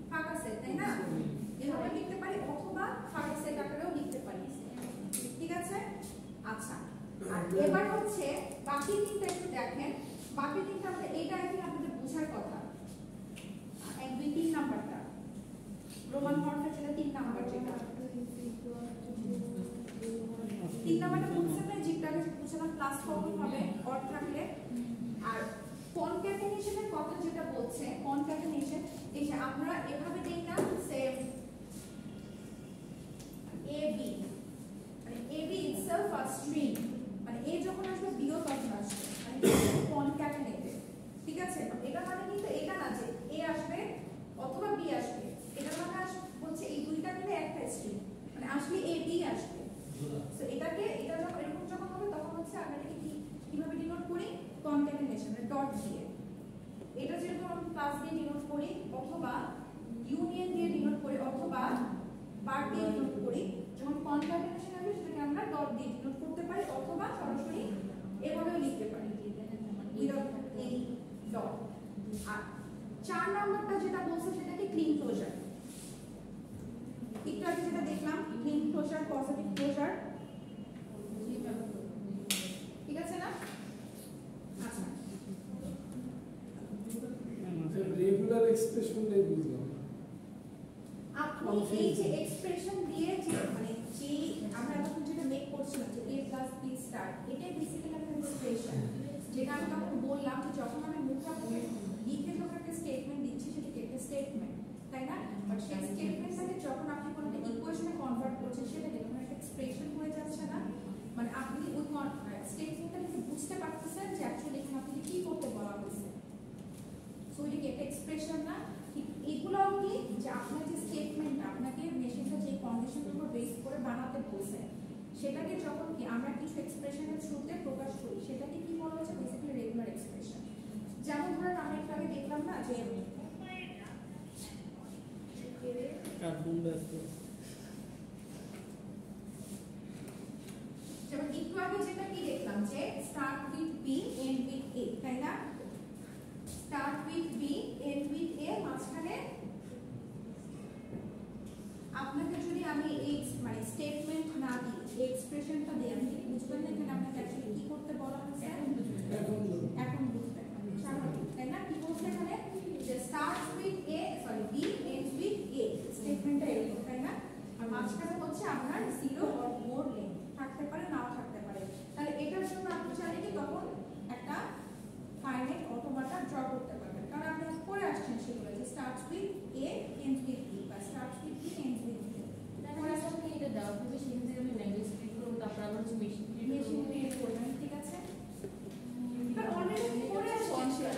ফাঁকা সেট তাই না এভাবে লিখতে পারি অথবা ফাঁকা সেট আকারেও লিখতে পারি ঠিক আছে আচ্ছা আর এবার হচ্ছে বাকি তিনটা একটু দেখেন বাকি তিনটা আমাদের এইটা আই থিংক আপনাদের বোঝার কথা 1 2 3 নাম্বারটা রোমান ফর্মে যেটা 3 নাম্বার যেটা 3 নাম্বারটা বুঝছেন না যেটাকে বুঝলাম প্লাস ফর্ম হবে অর থাকলে আর কনক্যাটেনেশনের কথা যেটা বলছে কনক্যাটেনেশন এই যে আমরা এভাবে দেই না সেম AB মানে AB itself a string মানে A যখন আসবে B ও তখন আসবে মানে কনক্যাটেনেটেড ঠিক আছে এটা মানে কিন্তু এটা না যে A আসবে অথবা B আসবে এটা মানে হচ্ছে এই দুইটা মিলে একটা স্ট্রিং মানে আসলে A B আসবে সো এটাকে এটা যখন এরকম যখন হবে তখন হচ্ছে আমরা এটাকে কিভাবে ডিনোট করি কনক্যাটেনেশন মানে ডট দিয়ে এটা যেরকম আমরা প্লাস দিয়ে ডিনোট করি অথবা ইউনিয়ন দিয়ে ডিনোট করি অথবা বার দিয়ে ডিনোট করি যখন কনক্যাটেনেশন হবে সেটাকে আমরা ডট দিয়ে ডিনোট করতে পারি অথবা সরাসরি এভাবেও লিখতে পারি উইদাউট এনি ডট আর 4 নাম্বারটা যেটা বলছে সেটাকে ক্লিন ক্লোজার একটু আগে যেটা দেখলাম ক্লিন ক্লোজার পজিটিভ ক্লোজার ঠিক আছে না আচ্ছা রেগুলার এক্সপ্রেশন দিয়ে বুঝলাম আপনি এই যে এক্সপ্রেশন দিয়ে যে মানে যে আমরা এখন যেটা মেক করছিলাম যে a + b স্টার এটাই বেসিক্যালি একটা এক্সপ্রেশন যেটা আমি তখন বললাম যে যখন আমি মুখে লিখে যখন একটা স্টেটমেন্ট দিচ্ছি সেটাকে একটা স্টেটমেন্ট তাই না বাট সেই স্টেটমেন্টটাকে যখন আপনি কোনো একটা ইকুয়েশনে কনভার্ট করছেন সেটাকে তখন একটা এক্সপ্রেশন হয়ে যাচ্ছে না মানে আপনি ওই স্টেটমেন্টটাকে বুঝতে পারতেছেন যে অ্যাকচুয়ালি এখানে আপনাকে কি করতে বলা হয়েছে সো এটাকে একটা এক্সপ্রেশন না ঠিক এগুলোও কি যে আপনার যে স্টেটমেন্ট আপনাকে মেশিনটা যে কন্ডিশনের উপর বেস করে বানাতে বলছে সেটাকে যখন কি আমরা কিছু এক্সপ্রেশনের থ্রুতে প্রকাশ করি সেটাকে কি বলা হচ্ছে বেসিক্যালি রেগুলার এক্সপ্রেশন যেমন ধরেন আমরা একটু আগে দেখলাম না যে যেমন একটু আগে যেটা কি দেখলাম যে start with B end with A তাই না start with B end with A মাঝখানে আপনাকে যদি আমি এই মানে স্টেটমেন্ট না দিই এই এক্সপ্রেশনটা দিই আমি বুঝবেন না এখানে আপনাকে অ্যাকচুয়ালি কি করতে বলা হয়েছে এখন বুঝবেন স্বাভাবিক তাই না কি বলছে এখানে যে start with A sorry B end with A স্টেটমেন্টটা এরকম তাই না আর মাঝখানে হচ্ছে আপনার 0 অর মোর লেন্থ থাকতে পারে নাও থাকতে পারে তাহলে এটার জন্য আপনি চাইলে কি তখন একটা ফাইনাইট অটোমাটা ড্র করতে পারবেন কারণ আপনি পড়ে আসছেন সেগুলো যে starts with A ends with B বা starts with B ends with B তারপরে আসলে এটা দেওয়া হবে সেখান থেকে আমি ল্যাঙ্গুয়েজ ক্রিয়েট করব তারপর আবার হচ্ছে মেশিন ক্রিয়েট করবেন ঠিক আছে এবার অলরেডি পড়ে আসছেন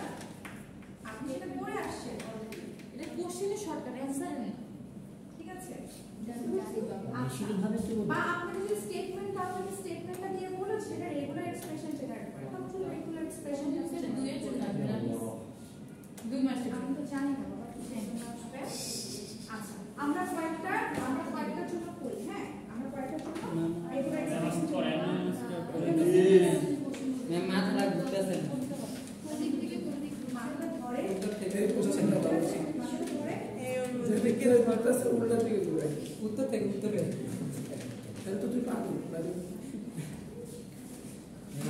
আপনি এটা পড়ে আসছেন অলরেডি এটা কোশ্চেনের শর্টকাট অ্যানসার নেই ঠিক আছে নিশ্চিতভাবে কি বা আপনি যদি স্টেটমেন্ট তাহলে স্টেটমেন্টটা দিয়ে বলে সেটা রেগুলার এক্সপ্রেশন জেনারেট করে তখন শুধু রেগুলার এক্সপ্রেশন সেটা দুইয়ের জন্য দুই মাসের আমি তো জানি না বাবা কি আসবে আচ্ছা আমরা কয়েকটার জন্য করি হ্যাঁ আমরা কয়েকটার জন্য রেগুলার ম্যাম মাথা ঘুরতেছে মাথাটা ধরে এই কোশ্চেনটা বলছি যেদিকে মারতেছে উল্টা দিকে ঘুরে উত্তর থেকে উত্তরে তাহলে তো তুই পাবি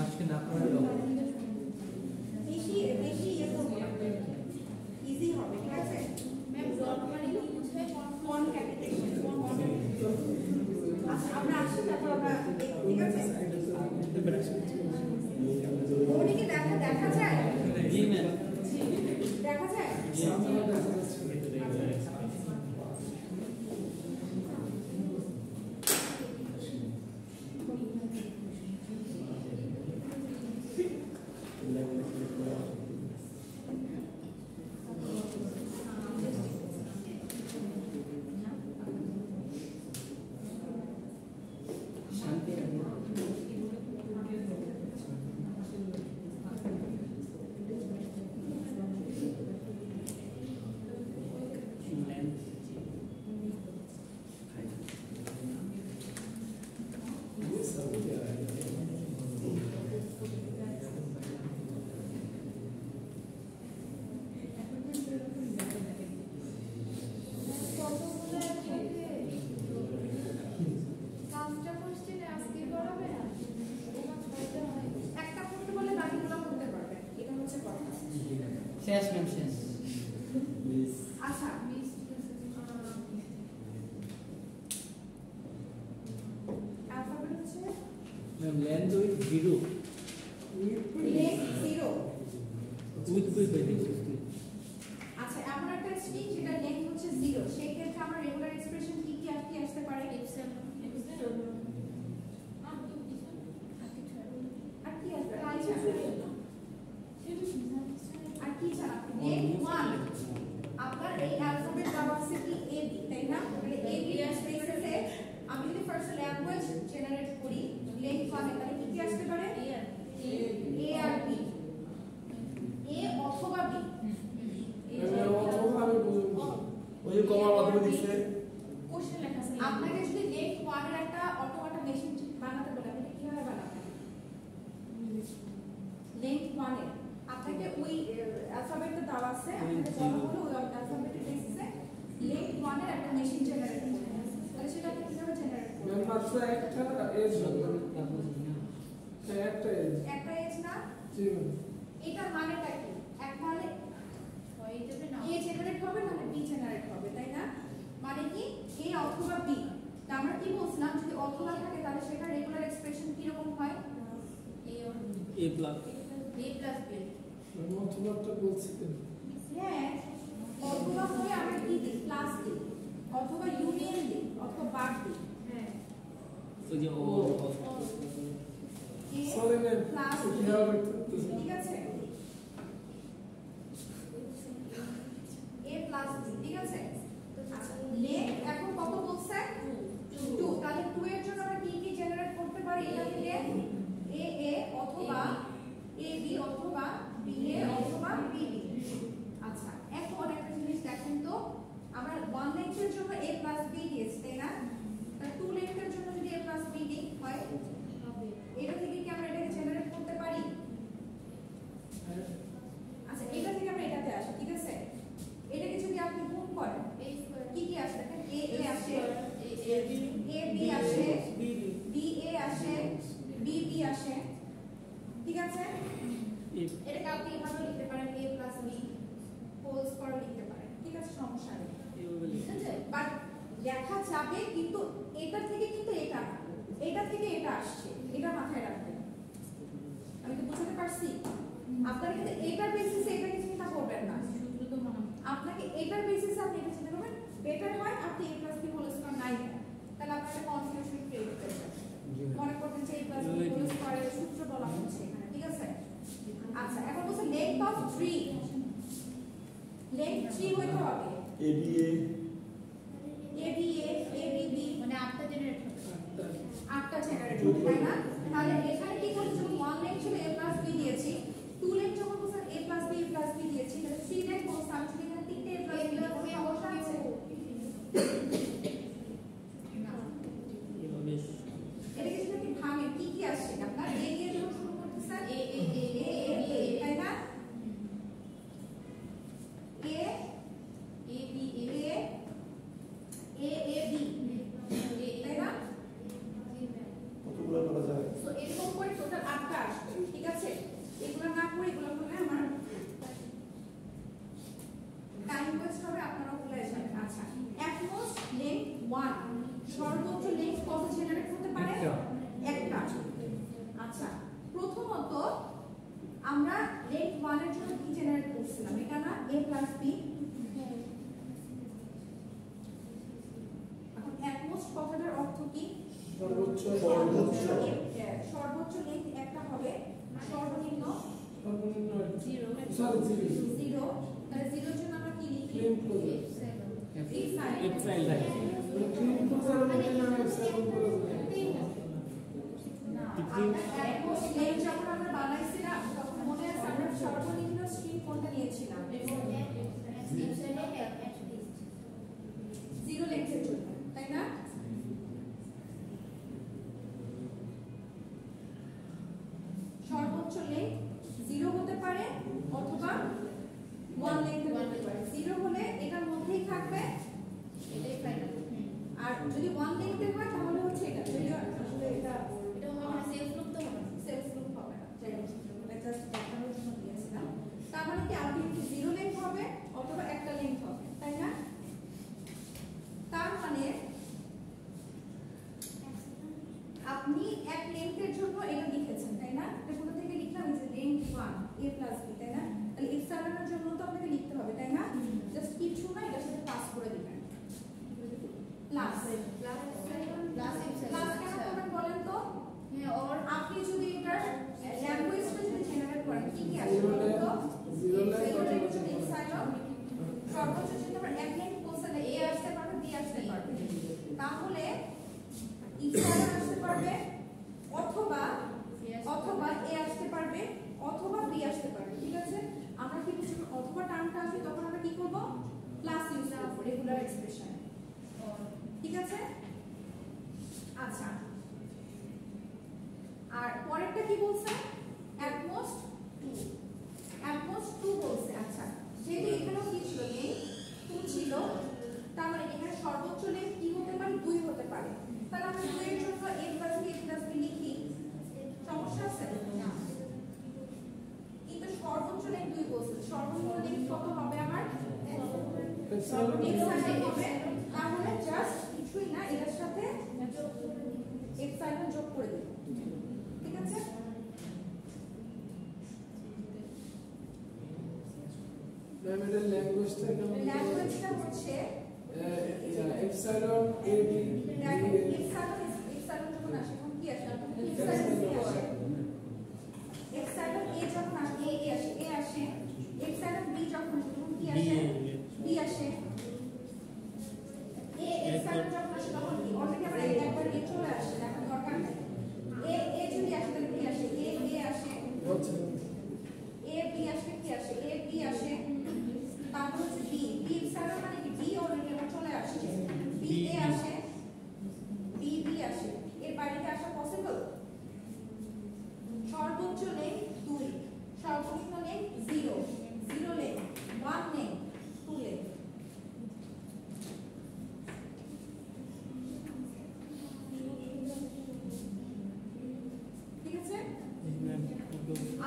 আজকে না পড়ে আচ্ছা আমরা আসি তারপর আমরা ঠিক আছে ওদিকে দেখা যায় জি ম্যাম দেখা যায় সামহাও দেখা যাচ্ছে পাঁচটা কোশ্চেন আজকে করাবে না একটা করতে বলে বাকিগুলো করতে পারবেন এটা হচ্ছে কথা শেষ ম্যাম শেষ আচ্ছা অ্যালফাবেট হচ্ছে ম্যাম লেন্থ উইথ জিরো লেখ 0 উইথ আচ্ছা এমন একটা স্ট্রিং যেটা লেন্থ হচ্ছে 0 সেই ক্ষেত্রে আমরা রেগুলার এক্সপ্রেশন কি আসতে পারে আর কি আসবে আর কি ছাড়া লেন্থ 1 আপনার এই অ্যালফাবেট দেওয়া আছে কি এ বি তাই না মানে এ বি স্পেসে আমি যদি ফার্স্ট ল্যাঙ্গুয়েজ জেনারেট করি লেন্থ 1 তাহলে কি আসতে পারে এ আর বি এ অথবা বি অথবা আমি বুঝবো ওই যে কমার মাধ্যমে দিচ্ছে কোশ্চেন লেখা আছে আপনাকে যদি লেন্থ 1 এর একটা অটোমেটিক মেশিন বানাতে বলে আপনি কিভাবে বানাবেন লেন্থ 1 এর আপনাকে ওই অ্যালফাবেটটা দেওয়া আছে আপনাকে বলা হলো ওই অ্যালফাবেটের বেসিসে লেন্থ 1 এর একটা মেশিন জেনারেট করতে তাহলে সেটা আপনি কিভাবে জেনারেট করবেন ম্যাম মাত্র একটা এজ হবে একটা এজ একটা এজ না জি ম্যাম এটা মানেটা কি এক মানে হয়ে যাবে না এ জেনারেট হবে মানে বি জেনারেট হবে তাই না মানে কি এ অথবা বি তা আমরা কি বলছিলাম যদি অথবা থাকে তাহলে সেটা রেগুলার এক্সপ্রেশন কি রকম হয় এ প্লাস a প্লাস b অথবাটা বলছি তো হ্যাঁ অথবা হয়ে আমরা কি দিই প্লাস দিই অথবা ইউনিয়ন দিই অথবা বার দিই হ্যাঁ ওই যে ও এ সরি ম্যাম প্লাস কি হবে করতেছি ঠিক আছে এ প্লাস বি ঠিক আছে আচ্ছা লেখ এখন কত বলছে 2 তাহলে 2 এর জন্য আমরা কি জেনারেট করতে পারি এটা থেকে এ অথবা এ বি অথবা বি এ অথবা বি বি আচ্ছা এখন একটা জিনিস দেখেন তো আমরা 1 লেখের জন্য a প্লাস b দিয়েছি তাই না তার 2 লেখের জন্য যদি a প্লাস b দিই হয় এটা থেকে কি আমরা এটাকে জেনারেট করতে পারি আচ্ছা এটা থেকে আমরা এটাতে আসি ঠিক আছে এটাকে যদি আপনি গুণ করেন a স্কয়ার কি কি আসে দেখেন a a আসে a a b আসে b a আসে b b আসে ঠিক আছে এটাকে আপনি এভাবে লিখতে পারেন a plus b whole square লিখতে পারেন ঠিক আছে সমস্যা নেই ঠিক আছে বাট লেখা যাবে কিন্তু এটা থেকে কিন্তু এটা না এটা থেকে এটা আসছে এটা মাথায় রাখবেন আমি তো বুঝতে পারছি আপনারা কিন্তু এটার বেসিসে এটাকে চিন্তা করবেন না আপনাকে এটার বেসিসে আপনি এটা চিন্তা করবেন বেটার হয় আপনি a plus b whole square নাই দেন তাহলে আপনার কনফিউশন ক্রিয়েট করবে মনে করবেন যে a প্লাস b হোল স্কয়ারের সূত্র বলা হচ্ছে এখানে ঠিক আছে আচ্ছা এখন বলছে লেংথ অফ 3 লেংথ 3 হইতে হবে এডিএ ABA ABB মানে 8টা জেনারেট হবে 8টা জেনারেট হবে তাই না তাহলে এখানে কি করছে যখন 1 লেংথ ছিল a প্লাস b দিয়েছি 2 লেংথ যখন বলছেন a প্লাস b দিয়েছি তাহলে 3 লেংথ বলছে আমি যদি এখানে 3টে a প্লাস b কোনো সমস্যা আছে এটা কি যদি ভাঙে কি কি আসে আপনার a দিয়ে যখন শুরু করতেছেন a তাই না a b তাই না কতগুলো করা যায় সো এরকম করে টোটাল 8টা আসবে ঠিক আছে এগুলো না করে এগুলো করলে আমার টাইম ওয়েস্ট হবে আপনারা ভুলে যাবেন আচ্ছা অ্যাট মোস্ট লেংথ 1 সর্বোচ্চ লেংথ কত জেনারেট আচ্ছা প্রথমত আমরা লেন্থ 1 এর জন্য কি জেনারেট করছিলাম এটা না a প্লাস b এখন অ্যাটমোস্ট কথাটার অর্থ কি সর্বোচ্চ সর্বোচ্চ লেন্থ একটা হবে সর্বনিম্ন সর্বনিম্ন 0 সরি 0 তাহলে 0 এর জন্য আমরা কি লিখি Kleene closure epsilon Kleene closure মানে না এপসাইলন করে না অ্যাটমোস্ট লেন্থ যখন আমরা বানাইছিলাম তখন মনে আছে আমরা সর্বনিম্ন স্ট্রিং কোনটা নিয়েছিলাম 0 লেন্থের জন্য তাই না সর্বোচ্চ লেন্থ 0 হতে পারে অথবা 1 লেন্থের হতে পারে 0 হলে এটার মধ্যেই থাকবে এটাই ফাইনাল আর যদি 1 লেন্থের হয় তাহলে হচ্ছে এটা যদি আসলে এটা এটা হবে সেলফ লুপ তো হবে সেলফ লুপ হবে না যাই হোক এটা জাস্ট দেখানোর জন্য দিয়েছিলাম তার মানে কি আলটিমেটলি 0 লেন্থ হবে অথবা একটা লেন্থ হবে তাই না তার মানে আপনি এক লেন্থের জন্য এটা লিখেছেন তাই না এটা কোথা থেকে লিখলাম যে লেন্থ 1 a প্লাস b তাই না তাহলে এপসাইলনের জন্য তো আপনাকে লিখতে হবে তাই না জাস্ট কিছু না এটার সাথে প্লাস করে দিবেন প্লাস প্লাস কেন করবেন বলেন তো হ্যাঁ और আপনি যদি এটার ল্যাঙ্গুয়েজটা যদি জেনারেট করেন কি কি আসবে বলুন তো এপসাইলন সর্বোচ্চ যদি আমরা এক লেন্থ কোসালে a আসতে পারবে b আসতে পারবে তাহলে এপসাইলন আসতে পারবে অথবা a আসতে পারবে অথবা b আসতে পারবে ঠিক আছে আমরা কি বুঝব অথবা টার্মটা আসবে তখন আমরা কি করব প্লাস ইউজ করব রেগুলার এক্সপ্রেশন ঠিক আছে আচ্ছা আর পরেরটা কি বলছে অ্যাটমোস্ট 2 বলছে আচ্ছা যেহেতু এখানেও কি ছিল নেই 2 ছিল তার মানে এখানে সর্বোচ্চ লেন্থ কি হতে পারে 2 হতে পারে তাহলে আমরা 2 এর জন্য a প্লাস b লিখি সমস্যা আছে না কিন্তু সর্বোচ্চ লেন্থ 2 বলছে সর্বনিম্ন লেন্থ কত হবে আমার এপসাইলন হবে তাহলে জাস্ট কিছুই না এর সাথে এপসাইলন যোগ করে দেব ঠিক আছে ম্যাম এটা ল্যাঙ্গুয়েজটা ল্যাঙ্গুয়েজটা হচ্ছে এপসাইলন a b এপসাইলন যখন আসে তখন কি আসে এপসাইলন a যখন আসে a আসে এপসাইলন b যখন আসে তখন কি আসে b আসে এপসাইলন যখন আসে তখন কি অলরেডি আমরা একবার a চলে আসে এখন দরকার নেই a যদি আসে তাহলে কি আসে a আসে a b আসে কি আসে a b আসে তারপর হচ্ছে b এপসাইলন মানে কি b অলরেডি আমরা চলে আসছে b a আসে b আসে এর বাইরে কি আসা পসিবল সর্বোচ্চ লেন্থ 2 সর্বনিম্ন লেন্থ 0 লেন্থ 1 লেন্থ 2 লেন্থ ঠিক আছে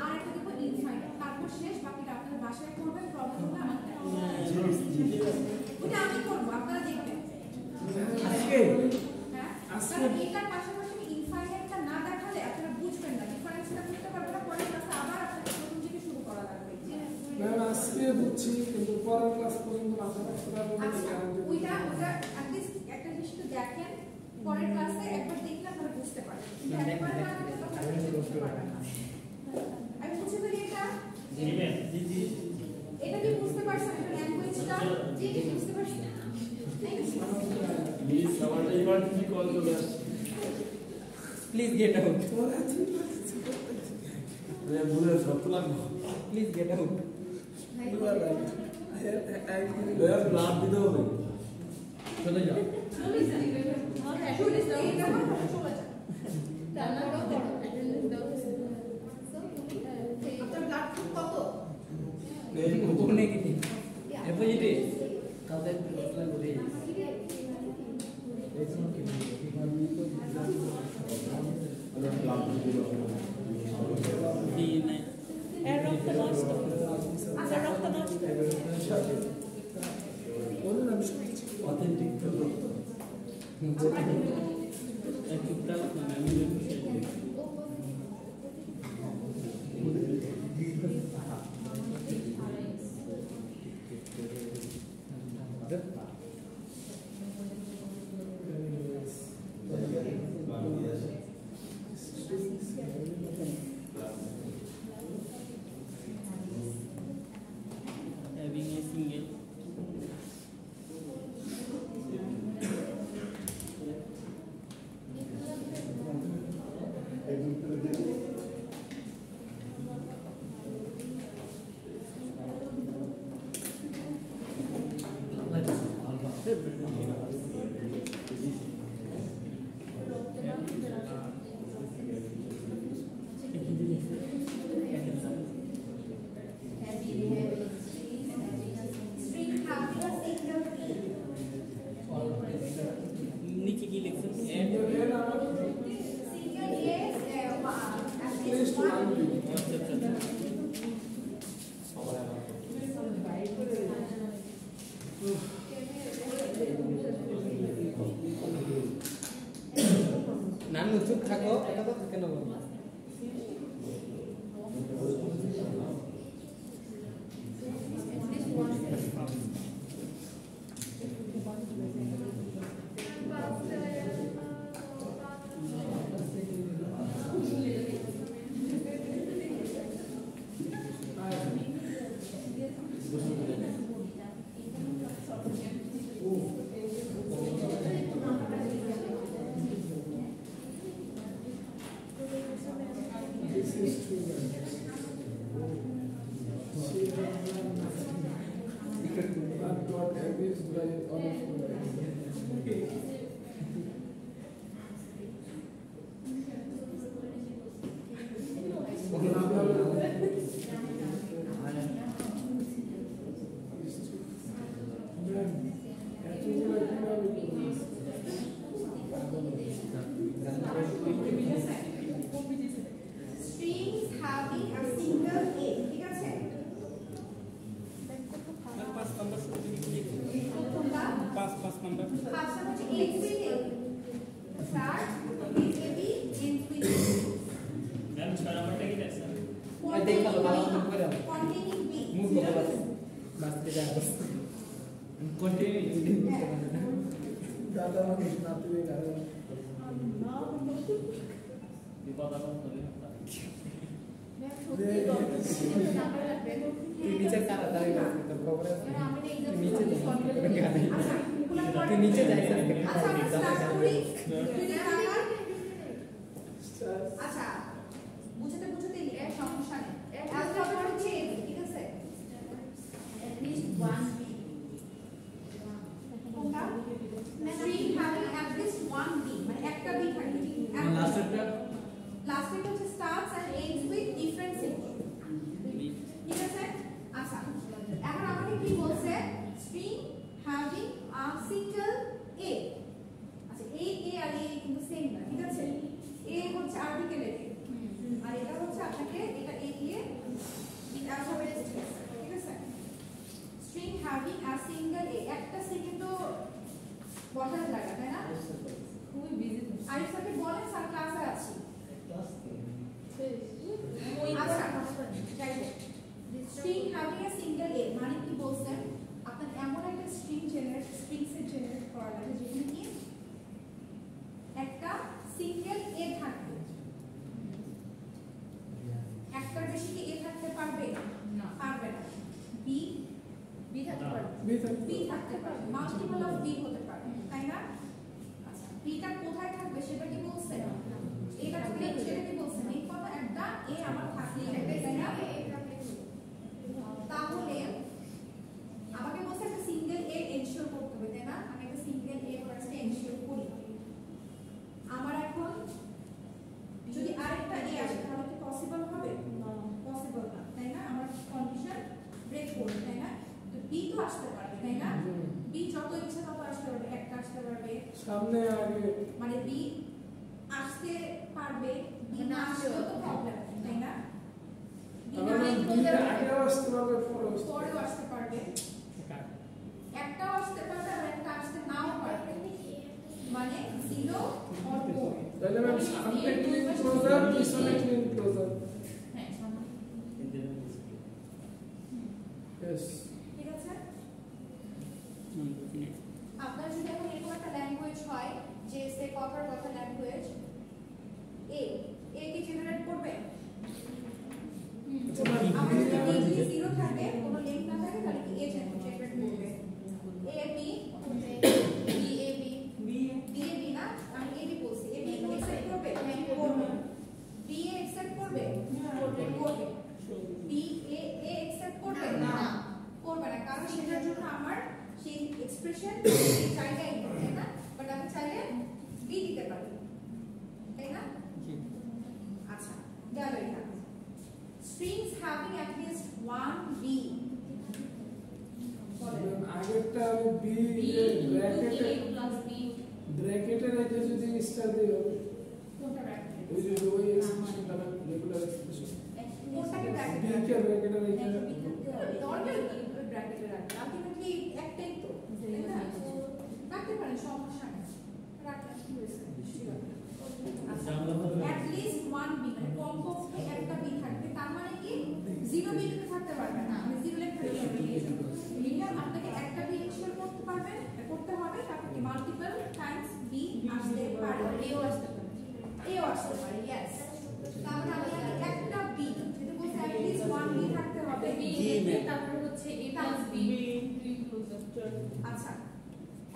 আর এটা দেখো ইনফাইনাইট তারপর শেষ বাকিটা আপনারা বাসায় করবেন প্রবলেমটা আমাদের ওটা আমি করব আপনারা দেখবেন আজকে হ্যাঁ আজকে কারণ এটার পাশাপাশি ইনফাইনাইটটা না দেখালে আপনারা বুঝবেন না ডিফারেন্সটা বুঝতে পারবেন না পরের ক্লাসে আবার আপনাদের প্রথম থেকে শুরু করা লাগবে ম্যাম আজকে বুঝছি কিন্তু পরের ক্লাস পর্যন্ত মাথা রাখতে আচ্ছা ওইটা at least একটা জিনিস তো দেখেন পরের ক্লাসে একবার দেখলে আপনারা বুঝতে পারবেন কিন্তু একবার না দেখলে তখন আপনি বুঝতে পারবেন না আমি বুঝতে পারি এটা এটা কি বুঝতে পারছেন এটা ল্যাঙ্গুয়েজটা জি বুঝতে পারছেন মিস আমাদের ইমার্জেন্সি কল চলে আসছে প্লিজ গেট আউট রে বলে সব লাগবে please get out You are right. Blood দিতে হবে চলে যাও চলে যান চলে যান এটা চলে যান তারপরও বড় অ্যাটেন্ডেন্স দাও আপনার ব্লাড গ্রুপ কত নেগেটিভ পজিটিভ তাদের প্রশ্ন করে অথেন্টিক একটা Having a single नीचे की लिखते हैं নানু চুপ থাকো এটা তো কেন বলো नीचे तारातारी तो खबर है नीचे नीचे जाएगा আচ্ছা বুঝতে বুঝতে এর সমস্যা নেই একটা হচ্ছে ঠিক আছে at least one কোনটা string having at least one b মানে একটা b থাকে লাস্টেরটা হচ্ছে starts and ends with different symbol ঠিক আছে আচ্ছা এখন আমাকে কি বলছে string having a single a আচ্ছা এই a আর a কিন্তু সেম না ঠিক আছে a হচ্ছে আর্টিকেল এ আর এটা হচ্ছে আপনাকে এটা a দিয়ে অ্যালফাবেট ঠিক আছে string having a single a একটা সেকেন্ড তো বসার জায়গা তাই না খুবই বিজি আর সাথে বলেন স্যার ক্লাসে আছি আচ্ছা string having a single a মানে কি বলছেন আপনার এমন একটা স্ট্রিং জেনারেট করা লাগে যেখানে কি একটা সিঙ্গেল এ থাকবে একটার বেশি কি এ থাকতে পারবে না পারবে না বি থাকতে পারবে বি থাকতে পারবে মাল্টিপল অফ বি হতে পারে তাই না আচ্ছা বিটা কোথায় থাকবে সেটা কি বলছে এটা থাকলে সেটা কি বলছে এই কথা একটা এ আমার থাকলে তাই না তাহলে আমাকে বলছে একটা সিঙ্গেল এ এনশিওর করতে হবে তাই না আমি একটা সিঙ্গেল এ ফার্স্টে এনশিওর করি আমার এখন যদি আরেকটা এ আসে তাহলে কি পসিবল হবে পসিবল না তাই না আমার কন্ডিশন ব্রেক করবে তাই না তো বি তো আসতে পারবে তাই না বি যত ইচ্ছা তত আসতে পারবে একটা আসতে পারবে সামনে আগে মানে বি আসতে পারবে বি না আসলেও তো প্রবলেম তাই না আগেও আসতে পারবে পরেও আসতে পারবে একটাও আসতে পারবে আর একটা আসতে নাও পারবে মানে 0 or 4 তাহলে ম্যাম সামনে ক্লিন ক্লোজার পিছনে ক্লিন ক্লোজার হ্যাঁ সামনে यस ঠিক আছে আপনার যদি এখন এরকম একটা ল্যাঙ্গুয়েজ হয় যে সে কথার কথা ল্যাঙ্গুয়েজ এ কি জেনারেট করবে? আমার যদি জিরো থাকে কোনো লিঙ্ক না থাকে তাহলে কি এ জেনারেট করবে? এ বি না আমি এ বি বলছি এ বি এক্সেপ্ট করবে? করবে। বি এ এক্সেপ্ট করবে? করবে। বি এ এক্সেপ্ট করবে? না করবে না, কারণ সেটার জন্য আমার সেই এক্সপ্রেশন চাইলেই তাই না, বাট আমি চাইলে বি দিতে পারি তাই না? আচ্ছা গেল এটা। Strings having at least one B আগেরটা আমি বি ব্র্যাকেটে রেখে যদি স্টার দিই হবে কোনটা ব্র্যাকেট? ওই যে ওই এক্সপ্রেশনটা রেগুলার এক্সপ্রেশন কোনটাকে ব্র্যাকেট? বি কে ব্র্যাকেটে রেখে নরমাল ব্র্যাকেটে রাখতে আলটিমেটলি একটাই তো তাই না? রাখতে পারেন, সমস্যা নেই, রাখলে কি হয়েছে? at least one b মানে কমপক্ষে একটা b থাকবে, তার মানে কি জিরো b তে থাকতে পারবে না, মানে জিরো লেখা লিনিয়ার আপনাকে একটা b ইনশিয়াল করতে পারবেন, করতে হবে, তারপর কি মাল্টিপল টাইমস b আসতে পারে, এও আসতে পারে, यस তার মানে আমি একটা b যেটা বলছে at least one b থাকতে হবে, b তারপর হচ্ছে a প্লাস b আচ্ছা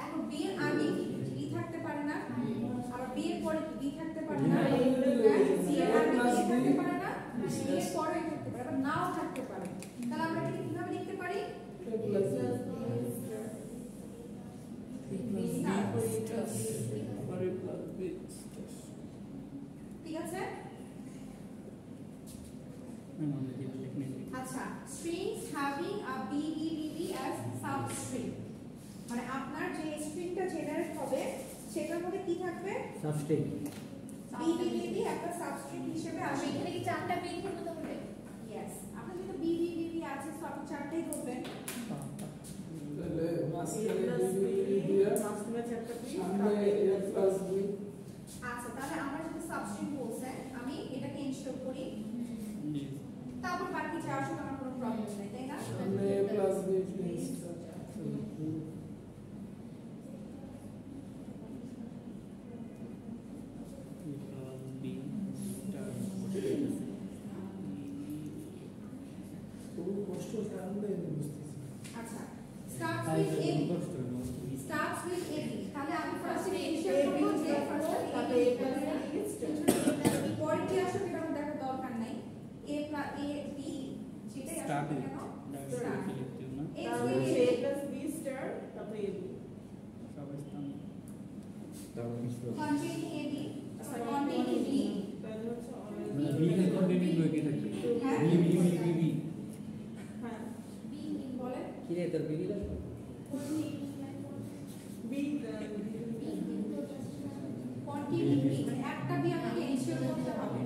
এখন b এর আগে কি থাকতে পারে না, আবার b এর পরে কি b থাকতে পারে না, c এর আগে b থাকতে পারে না, c এর পরে থাকতে পারে, আবার নাও থাকতে পারে, তাহলে আমরা এটাকে কিভাবে লিখতে পারি? ঠিক আছে আচ্ছা strings having a BBBB as substring মানে আপনার যে স্ট্রিংটা জেনারেট হবে সেটার মধ্যে কি থাকবে? সাবস্ট্রিং BBBB একটা সাবস্ট্রিং হিসেবে আসবে। এখানে কি চারটা বিট করতে হবে? यस আপনার যেটা BBBB আছে সো আপনি চারটাই করবেন, তাহলে মাঝখানে বি দিয়ে মাঝখানে চারটা বি সামনে a প্লাস বি আচ্ছা তাহলে আমরা যেটা সাবস্ট্রিং বলছে আমি এটাকে ইনস্টল করি, তারপর বাকি যা আসলে আমার কোনো প্রবলেম নেই তাই না? সামনে a প্লাস বি প্লাস আচ্ছা starts with AB তাহলে আমি ফার্স্ট ইনিশিয়াল করব যে ফার্স্ট তারপরে a প্লাস বি পরে কি আসলে এটা আমাদের দেখার দরকার নাই, a প্লাস a b সেটাই আসলে কেন তাহলে a প্লাস বি স্টার তারপরে a B containing ab containing b তাহলে হচ্ছে বি এর কন্টেন্ট কি থাকবে হ্যাঁ B B B B B হ্যাঁ b বলে কি রে তোর বি দিলা বি containing b মানে একটা b আমাকে ইনিশিয়াল করতে হবে,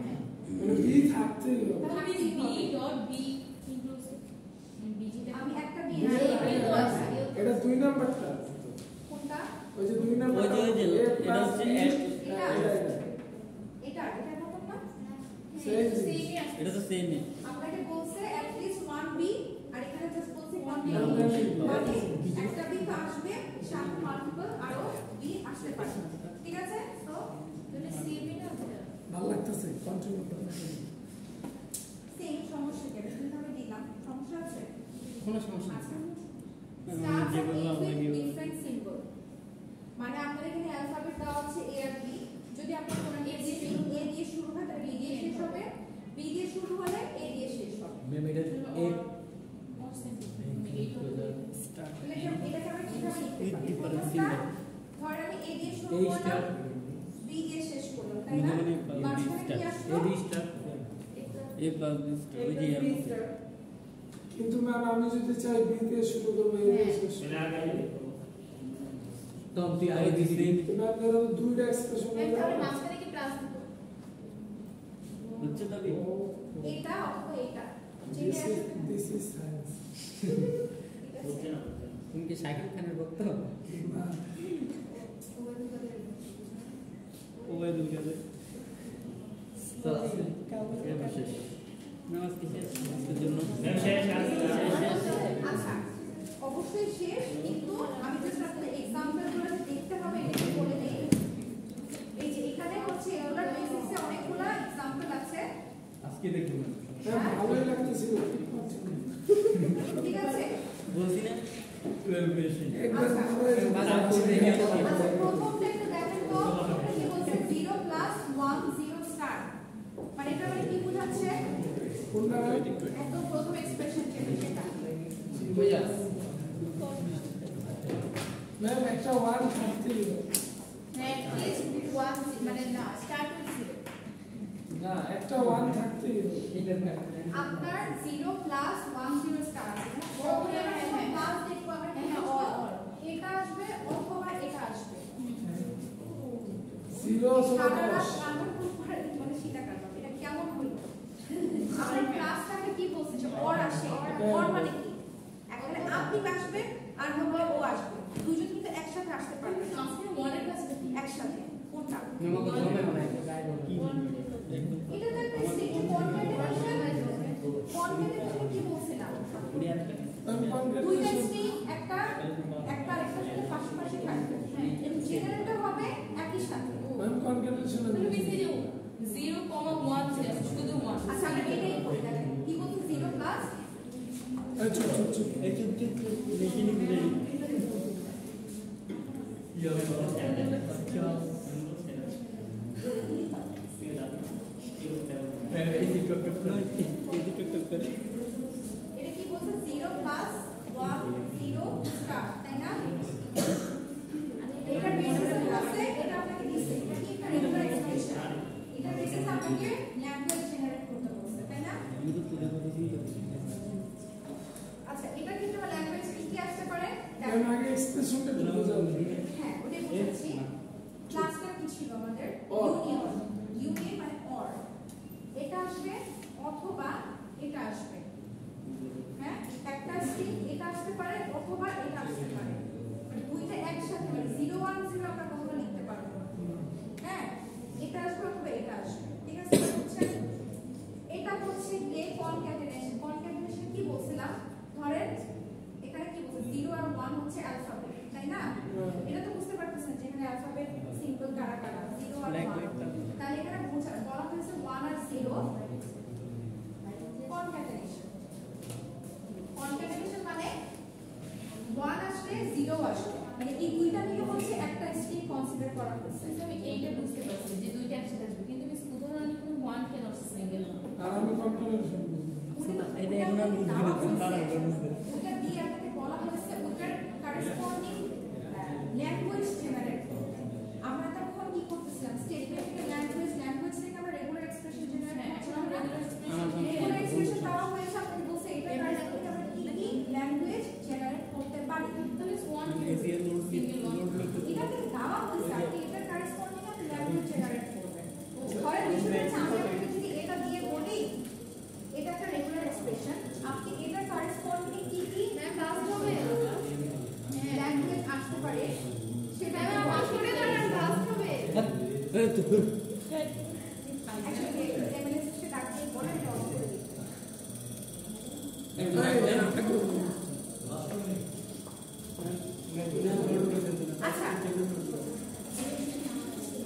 মানে বি থাকতেই হবে তাহলে আমি b dot b inclusive bg আমি একটা b এটা দুই নাম্বারটা কোনটা ওই যে দুই নাম্বার ওই যে এটা হচ্ছে এটা মত না এটা তো সেম আপনাকে বলছে at least one b আর এখানে জাস্ট বলছে containing মানে একটা b তো আসবে সাথে মাল্টিপল আরো b আসতে পারে, ঠিক আছে? তো তাহলে সিবি না ভালো লাগতেছে কন্টিনিউ করতে সেম সমস্যা কেন কিন্তু আমি দিলাম সমস্যা আছে কোনো সমস্যা আচ্ছা নেই স্টার্ট যেগুলো আমরা উইথ দিব ডিফারেন্ট সিম্বল মানে আপনার এখানে অ্যালফাবেট দেওয়া আছে a আর b, যদি আপনার কোনো a দিয়ে শুরু হয় তাহলে b দিয়ে শেষ হবে, b দিয়ে শুরু হলে a দিয়ে শেষ হবে, ম্যাম এটা এটাকে আমরা কিভাবে লিখতে পারি? different symbol ধর আমি a দিয়ে শুরু A করলাম star b দিয়ে শেষ করলাম তাই না? মাঝখানে কি আসলো? A B star A plus B star ওই যে বি স্টার কিন্তু ম্যাম আমি যদি চাই বি দিয়ে শুরু করব এই দিয়ে শেষ তো তুই আগে দিবি তো ম্যাম এর দুইটা এক্সপ্রেশন তাহলে মাঝখানে কি প্লাস দিব? হচ্ছে তবে এটা অথবা এটা যেটা দিস ইজ সায়েন্স হচ্ছে না তুমি কি শাকিব খানের ভক্ত ওই দুইটাতে তো এটা শেষ নমস্তে শেষ আজকের জন্য শেষ আচ্ছা অবশ্যই শেষ, কিন্তু আমি ঠিক আছে বলছি না 12 বেশি আচ্ছা বাজার করে আচ্ছা প্রথমটা একটু দেখেন তো এটা কি বলছে 0 প্লাস 1 0 স্টার মানে এটা মানে কি বোঝাচ্ছে কোনটা একদম প্রথম এক্সপ্রেশন যেটা সেটা বুঝা ম্যাম একটা 1 থাকতে হবে মানে না স্টার্ট হচ্ছে না একটা 1 থাকতে হবে আপনার 0 প্লাস 1 0 স্টার ওখানে আমরা প্লাস দেখব আমরা কি এটা আসবে অথবা এটা আসবে 0 অথবা 10 মানে সেটা কাটবে এটা কেমন হলো আমরা ক্লাসটাকে কি বলছি অর আসে অর মানে কি এখানে আপনি আসবে আর হবে ও আসবে দুজন কিন্তু একসাথে আসতে পারবে না আজকে ওয়ানের কাছে একসাথে কোনটা মেমো কমে মনে হয় এটা তো একটা স্টেট কনভেনশন কি বলছিলাম দুইটা স্ট্রিং একটা আরেকটার সাথে পাশাপাশি থাকবে এবং জেনারেটর হবে একই সাথে ম্যাম কনকেটেশন তুমি মেসেজ 0,1 ছিল শুধু 1 আচ্ছা আমরা এটাই করি দেখেন কি বলতে 0 প্লাস চুপ এই চুপ লিখি নি বুঝে এটা কি বলতে 0 প্লাস 1 0 স্টার তাই না এটা বেসিস আছে এটা আপনাকে দিছে এটা কি একটা রেগুলার এক্সপ্রেশন এটা বেসিস আপনাকে ল্যাঙ্গুয়েজ জেনারেট করতে বলছে তাই না আচ্ছা এটা কিন্তু ল্যাঙ্গুয়েজ কি আসতে পারে ম্যাম আগে এক্সপ্রেশনটা একটু বোঝাও হ্যাঁ ওটাই বলছি ক্লাসটা কি ছিল আমাদের Or. ইউনিয়ন মানে অর এটা আসবে অথবা এটা আসবে হ্যাঁ একটা স্ট্রিং এটা আসতে পারে অথবা এটা আসতে পারে মানে দুইটা একসাথে মানে 0 1 0 আমরা কখনো লিখতে পারবো না হ্যাঁ এটা আসবে অথবা এটা আসবে ঠিক আছে হচ্ছে এটা হচ্ছে গে কনক্যাটেনেশন কি বলছিলাম ধরেন এখানে কি বলছে 0 আর 1 হচ্ছে অ্যালফাবেট তাই না এটা তো বুঝতে পারতেছেন যে এখানে অ্যালফাবেট সিম্বল কারা 0 আর 1 তাহলে এখানে বলা হয়েছে 1 আর 0 কনক্যাটেনেশন মানে 1 আসলে 0 আসবে মানে এই দুইটা মিলে হচ্ছে একটা স্ট্রিং কনসিডার করা হচ্ছে আমি এইটা বুঝতে পারছি যে দুইটা একসাথে আসবে কিন্তু মিস উদাহরণে কোনো 1 কেন সিঙ্গেল না আর আমি কনকেটেশন এটা এখন আমি বুঝবি না তারা বুঝবে ওটা দিয়ে আপনাকে বলা হয়েছে ওটার কারেসপন্ডিং ল্যাঙ্গুয়েজ জেনারেট করতে আমরা তখন কি করতেছিলাম স্টেটমেন্ট থেকে ল্যাঙ্গুয়েজ থেকে আমরা রেগুলার এক্সপ্রেশন জেনারেট করছিলাম রেগুলার এক্সপ্রেশন দেওয়া হয়েছে আপনি বলছে এটা কারেসপন্ডিং আমরা কি কি ল্যাঙ্গুয়েজ জেনারেট করতে পারি তাহলে 1 এসিএল নোট সিঙ্গেল 1 এটাকে দেওয়া হয়েছে আপনি এটার কারেসপন্ডিং আপনি ল্যাঙ্গুয়েজ জেনারেট করবেন ধরেন বিষয়টা হচ্ছে আমি আপনাকে যদি এটা দিয়ে বলি এটা একটা রেগুলার এক্সপ্রেশন আপনি এটার কারেসপন্ডিং কি কি ক্লাস হবে ল্যাঙ্গুয়েজ আসতে পারে সেটা আমার করে দাঁড়ান ক্লাস হবে অ্যাকচুয়ালি এমএলএস কে ডাক দিয়ে বলে এটা অন করে দিই আচ্ছা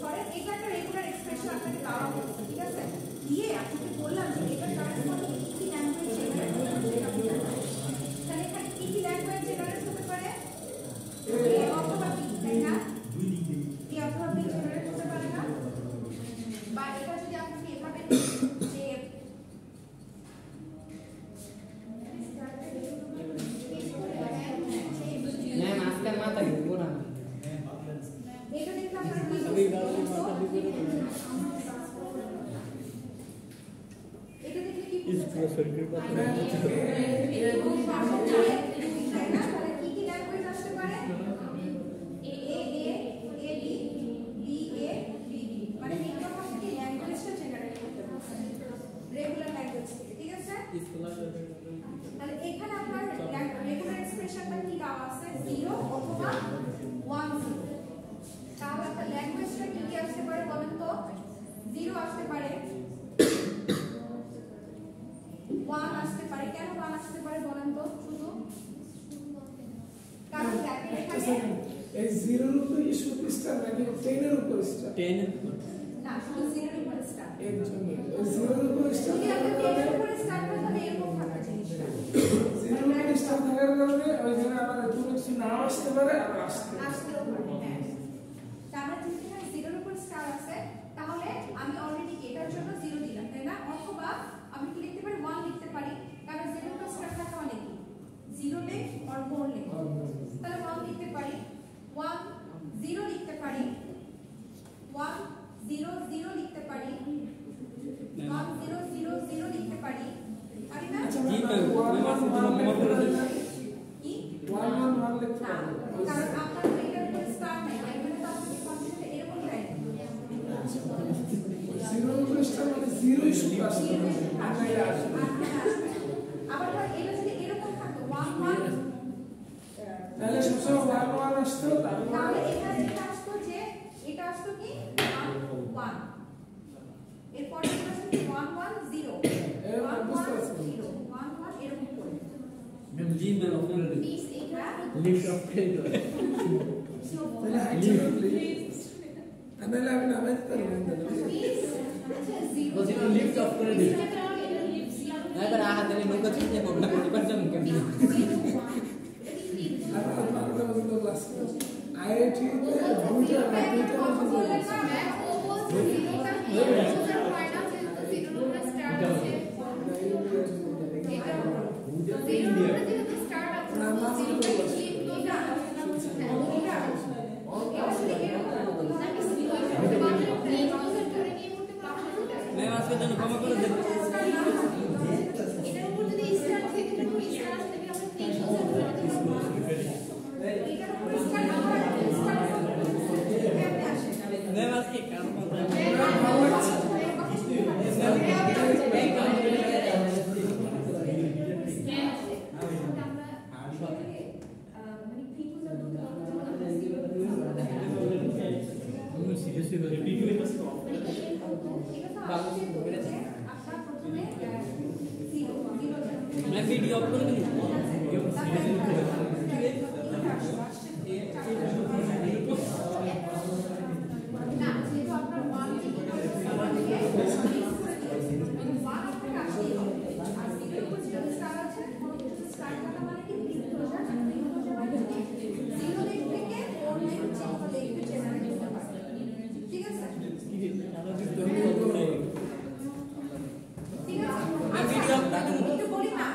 ধরেন এটা একটা রেগুলার এক্সপ্রেশন আপনাকে দেওয়া হচ্ছে ঠিক আছে দিয়ে আপনাকে বললাম যে এটার কারেসপন্ডিং কি কি ল্যাঙ্গুয়েজ জেনারেট করতে সেটা আপনি জানেন তাহলে এখানে কি কি ল্যাঙ্গুয়েজ জেনারেট হতে পারে এ অথবা বি তাই না এ অথবা বি জেনারেট হতে পারে না বা এটা যদি আপনাকে এভাবে যে ম্যাম আজকাল মাথা ঘুরবো না এটা দেখলে আপনারা কি এটা দেখলে কি কি কি ল্যাঙ্গুয়েজ আসতে পারে A B B A B মানে এই কথা থেকে ল্যাঙ্গুয়েজটা জেনারেট করতে হবে রেগুলার ল্যাঙ্গুয়েজ থেকে ঠিক আছে তাহলে এখানে আপনার রেগুলার এক্সপ্রেশনটা কি দেওয়া আছে 0 অথবা 1 0 তাহলে আপনার ল্যাঙ্গুয়েজটা কি কি আসতে পারে বলেন তো 0 আসতে পারে 1 আসতে পারে কেন 1 আসতে পারে বলেন তো শুধু কারণ দেখেন এখানে এই 0 এর উপর কি শুধু স্টার নাকি 10 এর উপর স্টার 10 না না শুধু জিরোর উপরে স্টার্ট এর জন্য জিরোর উপরে স্টার্ট যদি আপনি 10 এর উপরে স্টার্ট করেন তাহলে এরকম থাকবে জিনিসটা জিরোর উপরে স্টার্ট থাকার কারণে ওইখানে আবার কোনো কিছু না আসতে পারে আবার আসতেও পারে হ্যাঁ তার মানে যদি এখানে জিরোর উপর স্টার আছে তাহলে আমি অলরেডি এটার জন্য 0 দিলাম তাই না অথবা আমি কি লিখতে পারি 1 লিখতে পারি কারণ জিরোর উপর স্টার থাকা মানে কি 0 লেখ অর মোর লেখ তাহলে 1 লিখতে পারি 1 0 লিখতে পারি 1 0 0 লিখতে পারি 1 0 0 0 লিখতে পারি পারি না আচ্ছা কি ওয়ান লিখতে না পারবো কারণ আপনার তো এটার উপর স্টার নাই এখানে তো আপনাকে ফাংশনটা এরকম দেয় জিরোর উপরে স্টার্ট মানে জিরোই শুধু আসবে আবার ধর এটা যদি এরকম থাকতো 1 1 তাহলে সবসময় ওয়ান ওয়ান আসতো তাহলে এখানে এটা আসতো যে এটা আসতো কি 1 1 এরপর এটা আসতো কি 1 1 0 1 1 0 1 1 এরকম করে জি ম্যাম আপনারা প্লিজ এটা লিস্ট অফ ক্রেডিট তাহলে প্লিজ তাহলে আমি নামাই দিতে পারবো প্লিজ আচ্ছা জিরো বলছি লিস্ট অফ করে দিন না এবার আহা দিলে নৌকা চিনতে হবে না কোটি পারছেন কেন আর বারোটা পর্যন্ত ক্লাস আইআইটি তে দুইটা বললেন না ম্যাম ও বলছে জিরোটা কি ইউজার হয় না যেহেতু জিরোর উপরে স্টার্ট আছে এটা জিরোর উপরে যেহেতু স্টার্ট আছে জিরোটা কি ক্লিক এটা এটা নাকি জিরো বাজারে প্লেন ইউজার করে নিয়ে করতে পারবো ম্যাম আজকে জন্য ক্ষমা করে দেন এটার উপর যদি স্টার্ট থেকে কোনো স্টার আসে তাহলে আমরা প্লেন ইউজার করে নিতে পারবো এটার উপর স্টার আবার স্টার কেমনে আসে ম্যাম আজকে কাম করতে ভালো লাগছে সিরিয়াসলি বলি ভিডিও এসে मैं वीडियो अप कर दूं না যেহেতু আপনার 1 থেকে 1 থেকে আর জিরোর উপর যেটা স্টার আছে স্টার থাকা মানে কি ক্লোজার ক্লোজার মানে জিরো লেখ থেকে 4 লেখ চেঞ্জ লেখতে জেনারেট করতে পারে ঠিক আছে ঠিক আছে একটু বলি না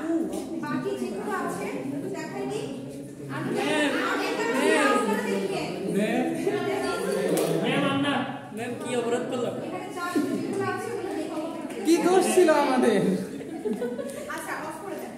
বাকি যেগুলো আছে একটু দেখাই দিই আমি मैम की अवरोध করলাম এখানে চার যেগুলো আছে ওগুলো দেখো কি দোষ ছিল আমাদের আচ্ছা অফ করে দেন